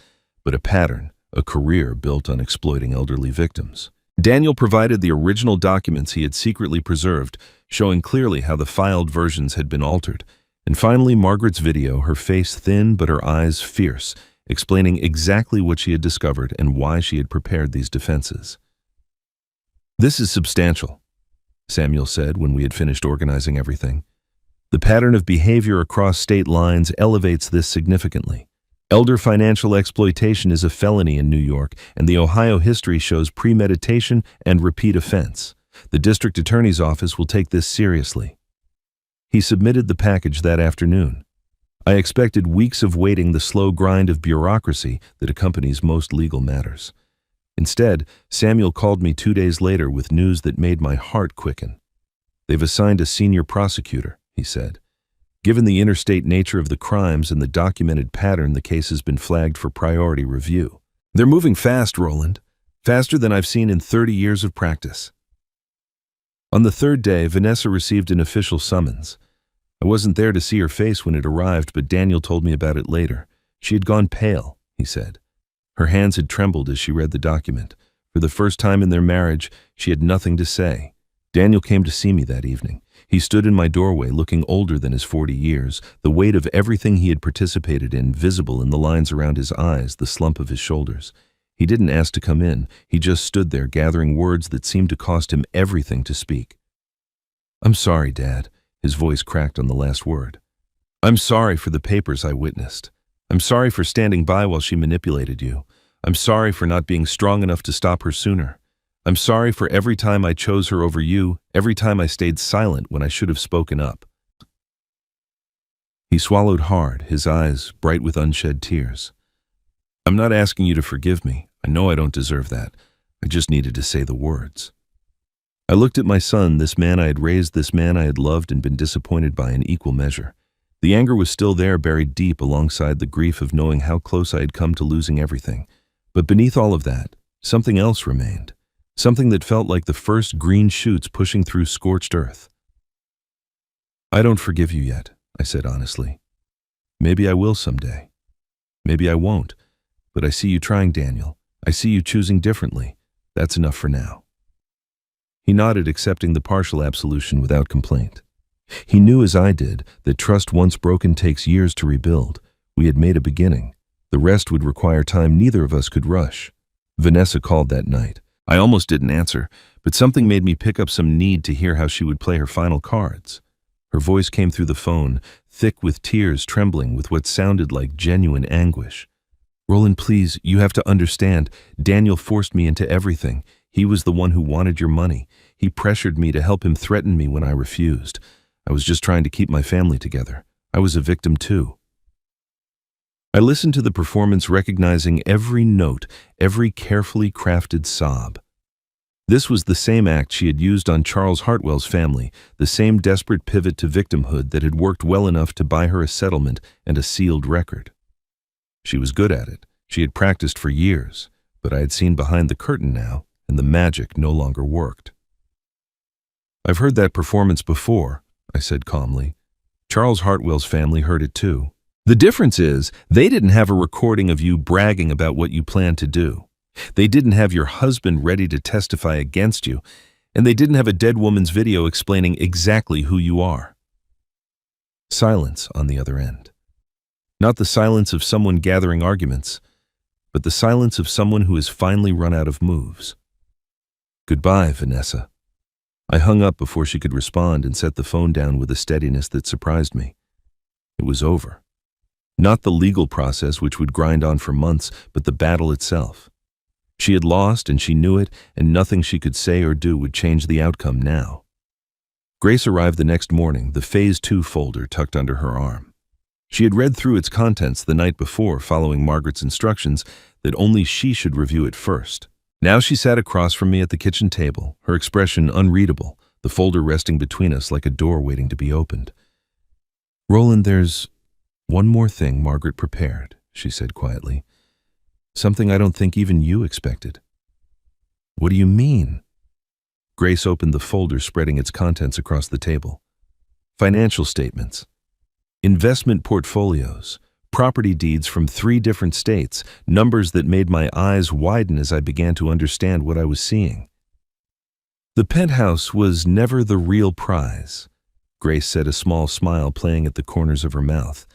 but a pattern, a career built on exploiting elderly victims. Daniel provided the original documents he had secretly preserved, showing clearly how the filed versions had been altered. And finally, Margaret's video, her face thin but her eyes fierce, explaining exactly what she had discovered and why she had prepared these defenses. "This is substantial," Samuel said when we had finished organizing everything. "The pattern of behavior across state lines elevates this significantly. Elder financial exploitation is a felony in New York, and the Ohio history shows premeditation and repeat offense. The district attorney's office will take this seriously." He submitted the package that afternoon. I expected weeks of waiting, the slow grind of bureaucracy that accompanies most legal matters. Instead, Samuel called me 2 days later with news that made my heart quicken. "They've assigned a senior prosecutor," he said. "Given the interstate nature of the crimes and the documented pattern, the case has been flagged for priority review. They're moving fast, Roland. Faster than I've seen in 30 years of practice." On the third day, Vanessa received an official summons. I wasn't there to see her face when it arrived, but Daniel told me about it later. She had gone pale, he said. Her hands had trembled as she read the document. For the first time in their marriage, she had nothing to say. Daniel came to see me that evening. He stood in my doorway, looking older than his 40 years, the weight of everything he had participated in visible in the lines around his eyes, the slump of his shoulders. He didn't ask to come in. He just stood there, gathering words that seemed to cost him everything to speak. "I'm sorry, Dad." His voice cracked on the last word. "I'm sorry for the papers I witnessed. I'm sorry for standing by while she manipulated you. I'm sorry for not being strong enough to stop her sooner. I'm sorry for every time I chose her over you, every time I stayed silent when I should have spoken up." He swallowed hard, his eyes bright with unshed tears. "I'm not asking you to forgive me. I know I don't deserve that. I just needed to say the words." I looked at my son, this man I had raised, this man I had loved and been disappointed by in equal measure. The anger was still there, buried deep alongside the grief of knowing how close I had come to losing everything. But beneath all of that, something else remained. Something that felt like the first green shoots pushing through scorched earth. "I don't forgive you yet," I said honestly. "Maybe I will someday. Maybe I won't. But I see you trying, Daniel. I see you choosing differently. That's enough for now." He nodded, accepting the partial absolution without complaint. He knew, as I did, that trust once broken takes years to rebuild. We had made a beginning. The rest would require time neither of us could rush. Vanessa called that night. I almost didn't answer, but something made me pick up some need to hear how she would play her final cards. Her voice came through the phone, thick with tears, trembling with what sounded like genuine anguish. "Roland, please, you have to understand. Daniel forced me into everything. He was the one who wanted your money. He pressured me to help him, threaten me when I refused. I was just trying to keep my family together. I was a victim too." I listened to the performance, recognizing every note, every carefully crafted sob. This was the same act she had used on Charles Hartwell's family, the same desperate pivot to victimhood that had worked well enough to buy her a settlement and a sealed record. She was good at it. She had practiced for years, but I had seen behind the curtain now, and the magic no longer worked. "I've heard that performance before," I said calmly. "Charles Hartwell's family heard it too. The difference is, they didn't have a recording of you bragging about what you planned to do. They didn't have your husband ready to testify against you, and they didn't have a dead woman's video explaining exactly who you are." Silence on the other end. Not the silence of someone gathering arguments, but the silence of someone who has finally run out of moves. "Goodbye, Vanessa." I hung up before she could respond and set the phone down with a steadiness that surprised me. It was over. Not the legal process, which would grind on for months, but the battle itself. She had lost, and she knew it, and nothing she could say or do would change the outcome now. Grace arrived the next morning, the Phase 2 folder tucked under her arm. She had read through its contents the night before, following Margaret's instructions that only she should review it first. Now she sat across from me at the kitchen table, her expression unreadable, the folder resting between us like a door waiting to be opened. "Roland, there's one more thing Margaret prepared," she said quietly. "Something I don't think even you expected." "What do you mean?" Grace opened the folder, spreading its contents across the table. Financial statements, investment portfolios, property deeds from 3 different states, numbers that made my eyes widen as I began to understand what I was seeing. "The penthouse was never the real prize," Grace said, a small smile playing at the corners of her mouth.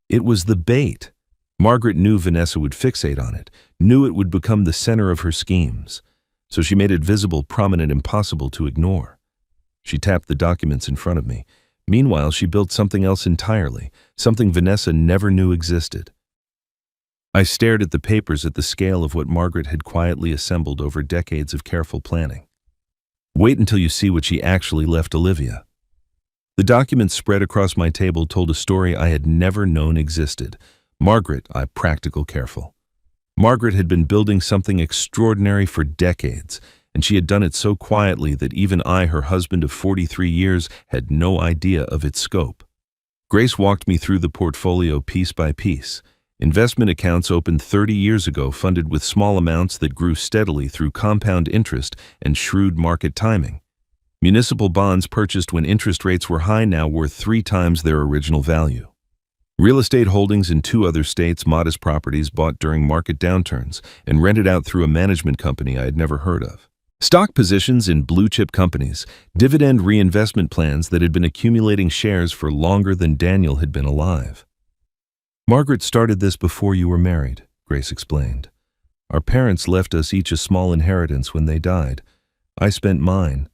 "It was the bait. Margaret knew Vanessa would fixate on it, knew it would become the center of her schemes. So she made it visible, prominent, impossible to ignore." She tapped the documents in front of me. Meanwhile, she built something else entirely, something Vanessa never knew existed. I stared at the papers at the scale of what Margaret had quietly assembled over decades of careful planning. "Wait until you see what she actually left Olivia." The documents spread across my table told a story I had never known existed. Margaret, practical, careful. Margaret had been building something extraordinary for decades, and she had done it so quietly that even I, her husband of 43 years, had no idea of its scope. Grace walked me through the portfolio piece by piece. Investment accounts opened 30 years ago, funded with small amounts that grew steadily through compound interest and shrewd market timing. Municipal bonds purchased when interest rates were high, now worth 3 times their original value. Real estate holdings in 2 other states, modest properties bought during market downturns and rented out through a management company I had never heard of. Stock positions in blue-chip companies, dividend reinvestment plans that had been accumulating shares for longer than Daniel had been alive. Margaret started this before you were married, Grace explained. Our parents left us each a small inheritance when they died. I spent mine.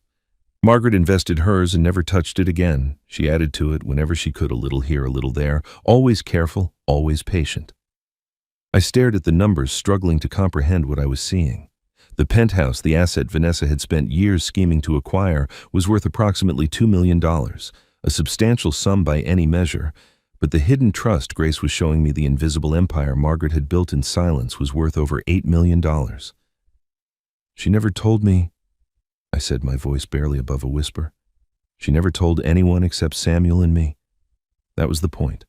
Margaret invested hers and never touched it again. She added to it whenever she could, a little here, a little there, always careful, always patient. I stared at the numbers, struggling to comprehend what I was seeing. The Penthouse, the asset Vanessa had spent years scheming to acquire, was worth approximately $2 million, a substantial sum by any measure, but the hidden trust Grace was showing me, the invisible empire Margaret had built in silence, was worth over $8 million. She never told me, I said, my voice barely above a whisper. She never told anyone except Samuel and me. That was the point.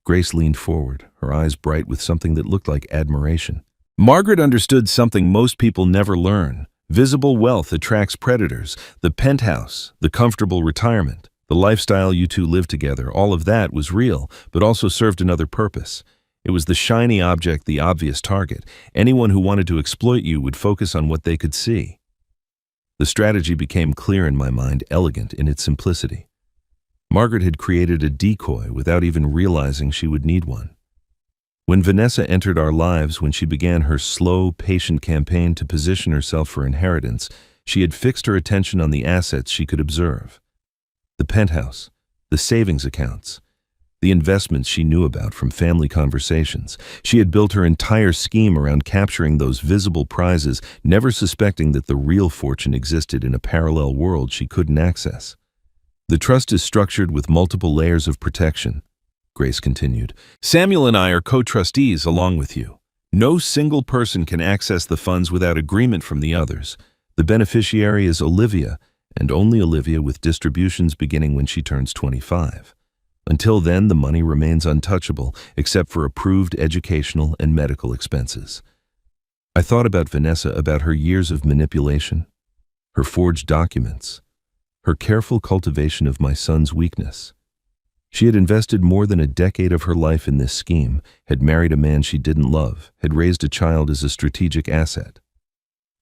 Grace leaned forward, her eyes bright with something that looked like admiration. Margaret understood something most people never learn. Visible wealth attracts predators. The penthouse, the comfortable retirement, the lifestyle you two lived together, all of that was real, but also served another purpose. It was the shiny object, the obvious target. Anyone who wanted to exploit you would focus on what they could see. The strategy became clear in my mind, elegant in its simplicity. Margaret had created a decoy without even realizing she would need one. When Vanessa entered our lives, when she began her slow, patient campaign to position herself for inheritance, she had fixed her attention on the assets she could observe. The penthouse, the savings accounts, the investments she knew about from family conversations. She had built her entire scheme around capturing those visible prizes, never suspecting that the real fortune existed in a parallel world she couldn't access. The trust is structured with multiple layers of protection, Grace continued. Samuel and I are co-trustees along with you. No single person can access the funds without agreement from the others. The beneficiary is Olivia, and only Olivia, with distributions beginning when she turns 25. Until then, the money remains untouchable, except for approved educational and medical expenses. I thought about Vanessa, about her years of manipulation, her forged documents, her careful cultivation of my son's weakness. She had invested more than a decade of her life in this scheme, had married a man she didn't love, had raised a child as a strategic asset.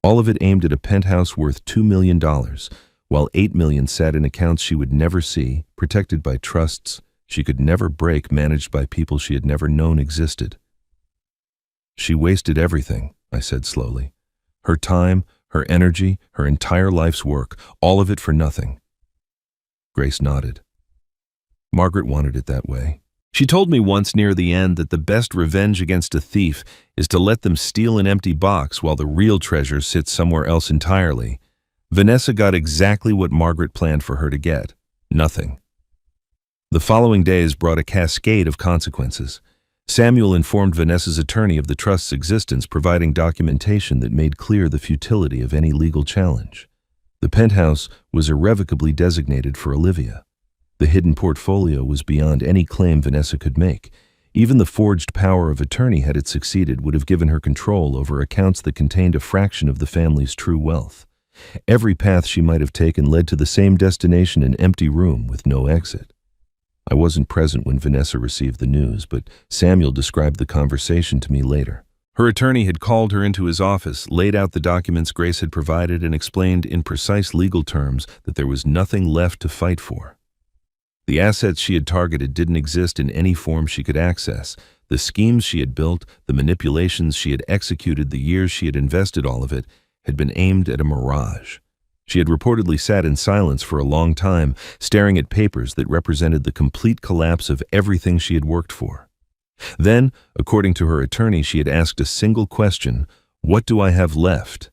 All of it aimed at a penthouse worth $2 million, while $8 million sat in accounts she would never see, protected by trusts she could never break, managed by people she had never known existed. She wasted everything, I said slowly. Her time, her energy, her entire life's work, all of it for nothing. Grace nodded. Margaret wanted it that way. She told me once near the end that the best revenge against a thief is to let them steal an empty box while the real treasure sits somewhere else entirely. Vanessa got exactly what Margaret planned for her to get. Nothing. The following days brought a cascade of consequences. Samuel informed Vanessa's attorney of the trust's existence, providing documentation that made clear the futility of any legal challenge. The penthouse was irrevocably designated for Olivia. The hidden portfolio was beyond any claim Vanessa could make. Even the forged power of attorney, had it succeeded, would have given her control over accounts that contained a fraction of the family's true wealth. Every path she might have taken led to the same destination, an empty room with no exit. I wasn't present when Vanessa received the news, but Samuel described the conversation to me later. Her attorney had called her into his office, laid out the documents Grace had provided, and explained in precise legal terms that there was nothing left to fight for. The assets she had targeted didn't exist in any form she could access. The schemes she had built, the manipulations she had executed, the years she had invested, all of it had been aimed at a mirage. She had reportedly sat in silence for a long time, staring at papers that represented the complete collapse of everything she had worked for. Then, according to her attorney, she had asked a single question: "What do I have left?"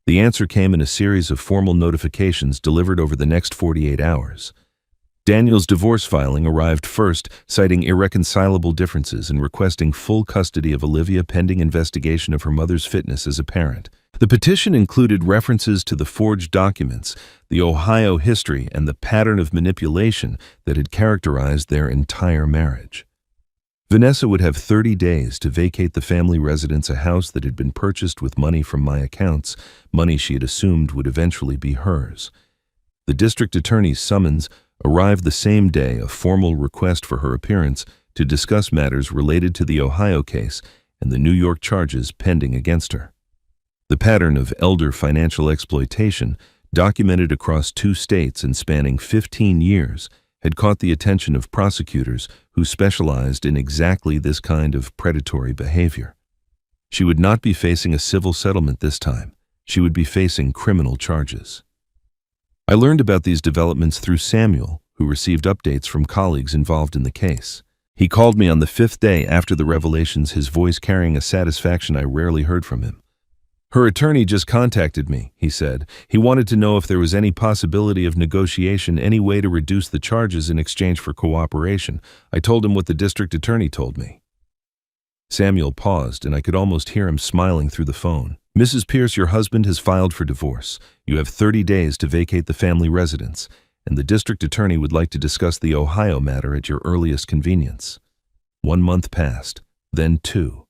The answer came in a series of formal notifications delivered over the next 48 hours. Daniel's divorce filing arrived first, citing irreconcilable differences and requesting full custody of Olivia pending investigation of her mother's fitness as a parent. The petition included references to the forged documents, the Ohio history, and the pattern of manipulation that had characterized their entire marriage. Vanessa would have 30 days to vacate the family residence, a house that had been purchased with money from my accounts, money she had assumed would eventually be hers. The district attorney's summons arrived the same day, a formal request for her appearance to discuss matters related to the Ohio case and the New York charges pending against her. The pattern of elder financial exploitation, documented across 2 states and spanning 15 years, had caught the attention of prosecutors who specialized in exactly this kind of predatory behavior. She would not be facing a civil settlement this time. She would be facing criminal charges. I learned about these developments through Samuel, who received updates from colleagues involved in the case. He called me on the 5th day after the revelations, his voice carrying a satisfaction I rarely heard from him. "Her attorney just contacted me," he said. "He wanted to know if there was any possibility of negotiation, any way to reduce the charges in exchange for cooperation. I told him what the district attorney told me." Samuel paused, and I could almost hear him smiling through the phone. "Mrs. Pierce, your husband has filed for divorce. You have 30 days to vacate the family residence, and the district attorney would like to discuss the Ohio matter at your earliest convenience." 1 month passed, then 2.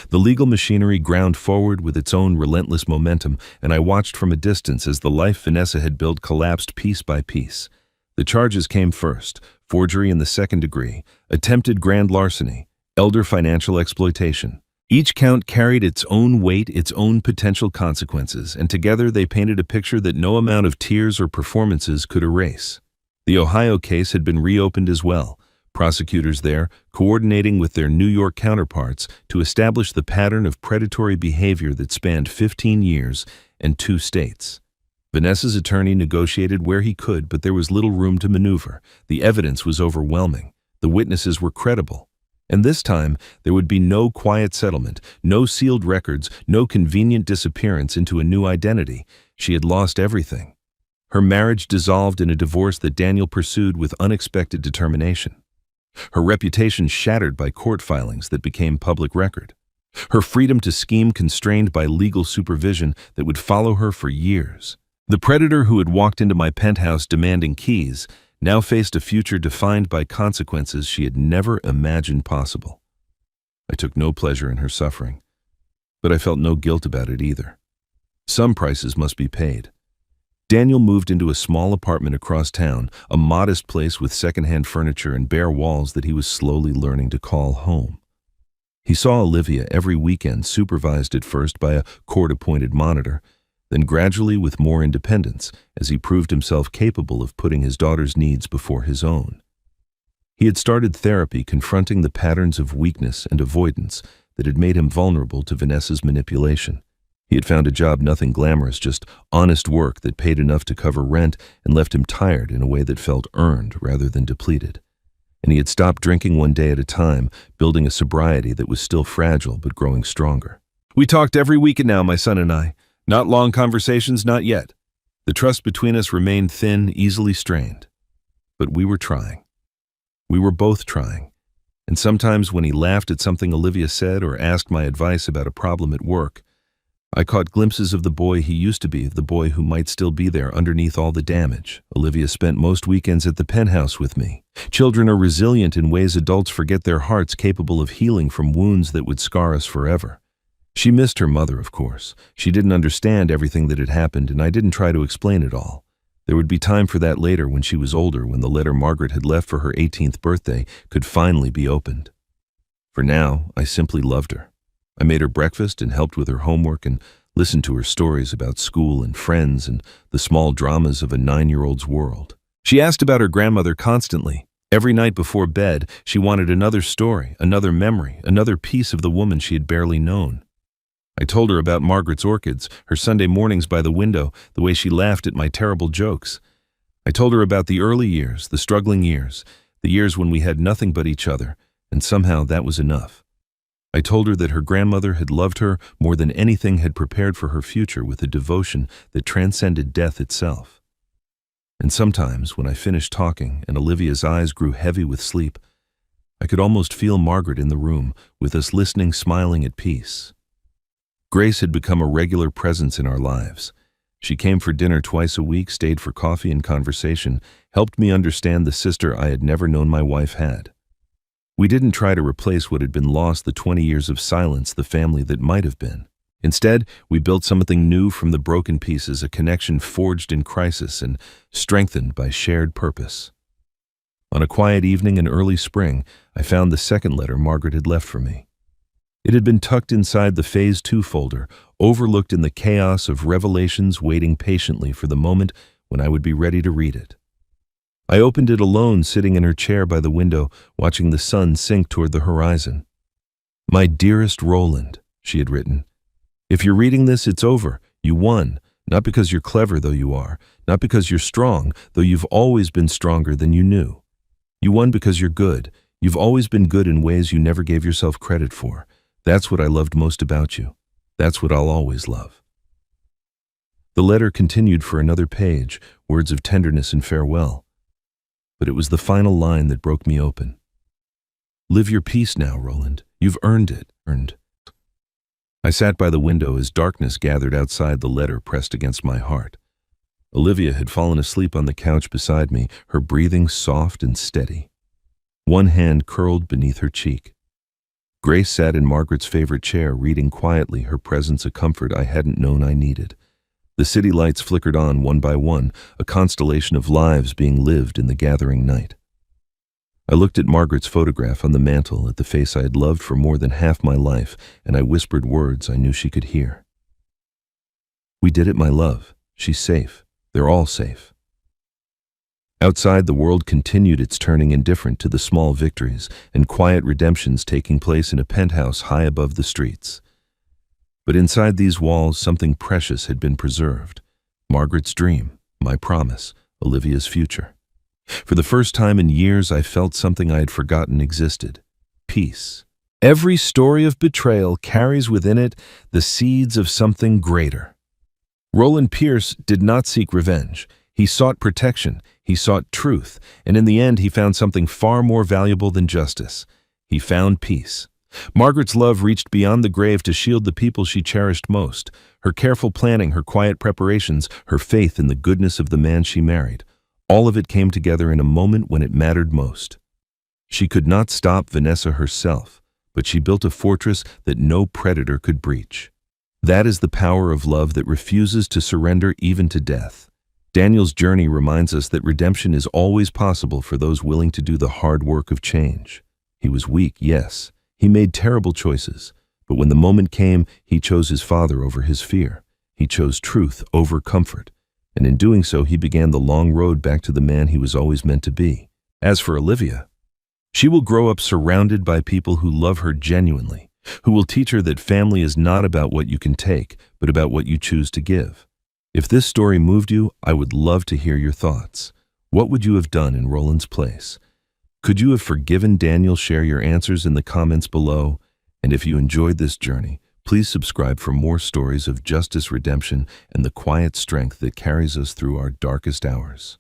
The legal machinery ground forward with its own relentless momentum, and I watched from a distance as the life Vanessa had built collapsed piece by piece. The charges came first: forgery in the 2nd degree, attempted grand larceny, elder financial exploitation. Each count carried its own weight, its own potential consequences, and together they painted a picture that no amount of tears or performances could erase. The Ohio case had been reopened as well, prosecutors there coordinating with their New York counterparts to establish the pattern of predatory behavior that spanned 15 years and 2 states. Vanessa's attorney negotiated where he could, but there was little room to maneuver. The evidence was overwhelming. The witnesses were credible. And this time, there would be no quiet settlement, no sealed records, no convenient disappearance into a new identity. She had lost everything. Her marriage dissolved in a divorce that Daniel pursued with unexpected determination. Her reputation shattered by court filings that became public record. Her freedom to scheme constrained by legal supervision that would follow her for years. The predator who had walked into my penthouse demanding keys now faced a future defined by consequences she had never imagined possible. I took no pleasure in her suffering, but I felt no guilt about it either. Some prices must be paid. Daniel moved into a small apartment across town, a modest place with secondhand furniture and bare walls that he was slowly learning to call home. He saw Olivia every weekend, supervised at first by a court-appointed monitor, then gradually with more independence as he proved himself capable of putting his daughter's needs before his own. He had started therapy, confronting the patterns of weakness and avoidance that had made him vulnerable to Vanessa's manipulation. He had found a job, nothing glamorous, just honest work that paid enough to cover rent and left him tired in a way that felt earned rather than depleted. And he had stopped drinking one day at a time, building a sobriety that was still fragile but growing stronger. We talked every weekend now, my son and I. Not long conversations, not yet. The trust between us remained thin, easily strained. But we were trying. We were both trying. And sometimes when he laughed at something Olivia said or asked my advice about a problem at work, I caught glimpses of the boy he used to be, of the boy who might still be there underneath all the damage. Olivia spent most weekends at the Penthouse with me. Children are resilient in ways adults forget, their hearts capable of healing from wounds that would scar us forever. She missed her mother, of course. She didn't understand everything that had happened, and I didn't try to explain it all. There would be time for that later, when she was older, when the letter Margaret had left for her 18th birthday could finally be opened. For now, I simply loved her. I made her breakfast and helped with her homework and listened to her stories about school and friends and the small dramas of a 9-year-old's world. She asked about her grandmother constantly. Every night before bed, she wanted another story, another memory, another piece of the woman she had barely known. I told her about Margaret's orchids, her Sunday mornings by the window, the way she laughed at my terrible jokes. I told her about the early years, the struggling years, the years when we had nothing but each other, and somehow that was enough. I told her that her grandmother had loved her more than anything, had prepared for her future with a devotion that transcended death itself. And sometimes, when I finished talking and Olivia's eyes grew heavy with sleep, I could almost feel Margaret in the room, with us listening, smiling at peace. Grace had become a regular presence in our lives. She came for dinner twice a week, stayed for coffee and conversation, helped me understand the sister I had never known my wife had. We didn't try to replace what had been lost, the 20 years of silence, the family that might have been. Instead, we built something new from the broken pieces, a connection forged in crisis and strengthened by shared purpose. On a quiet evening in early spring, I found the second letter Margaret had left for me. It had been tucked inside the Phase 2 folder, overlooked in the chaos of revelations, waiting patiently for the moment when I would be ready to read it. I opened it alone, sitting in her chair by the window, watching the sun sink toward the horizon. "My dearest Roland," she had written, "if you're reading this, it's over. You won, not because you're clever, though you are, not because you're strong, though you've always been stronger than you knew. You won because you're good. You've always been good in ways you never gave yourself credit for. That's what I loved most about you. That's what I'll always love." The letter continued for another page, words of tenderness and farewell. But it was the final line that broke me open. "Live your peace now, Roland. You've earned it, earned." I sat by the window as darkness gathered outside, the letter pressed against my heart. Olivia had fallen asleep on the couch beside me, her breathing soft and steady. One hand curled beneath her cheek. Grace sat in Margaret's favorite chair, reading quietly, her presence a comfort I hadn't known I needed. The city lights flickered on one by one, a constellation of lives being lived in the gathering night. I looked at Margaret's photograph on the mantel, at the face I had loved for more than half my life, and I whispered words I knew she could hear. "We did it, my love. She's safe. They're all safe." Outside, the world continued its turning indifferent to the small victories and quiet redemptions taking place in a penthouse high above the streets. But inside these walls, something precious had been preserved. Margaret's dream, my promise, Olivia's future. For the first time in years, I felt something I had forgotten existed: peace. Every story of betrayal carries within it the seeds of something greater. Roland Pierce did not seek revenge. He sought protection, he sought truth, and in the end he found something far more valuable than justice. He found peace. Margaret's love reached beyond the grave to shield the people she cherished most. Her careful planning, her quiet preparations, her faith in the goodness of the man she married. All of it came together in a moment when it mattered most. She could not stop Vanessa herself, but she built a fortress that no predator could breach. That is the power of love that refuses to surrender even to death. Daniel's journey reminds us that redemption is always possible for those willing to do the hard work of change. He was weak, yes. He made terrible choices. But when the moment came, he chose his father over his fear. He chose truth over comfort. And in doing so, he began the long road back to the man he was always meant to be. As for Olivia, she will grow up surrounded by people who love her genuinely, who will teach her that family is not about what you can take, but about what you choose to give. If this story moved you, I would love to hear your thoughts. What would you have done in Roland's place? Could you have forgiven Daniel? Share your answers in the comments below. And if you enjoyed this journey, please subscribe for more stories of justice, redemption, and the quiet strength that carries us through our darkest hours.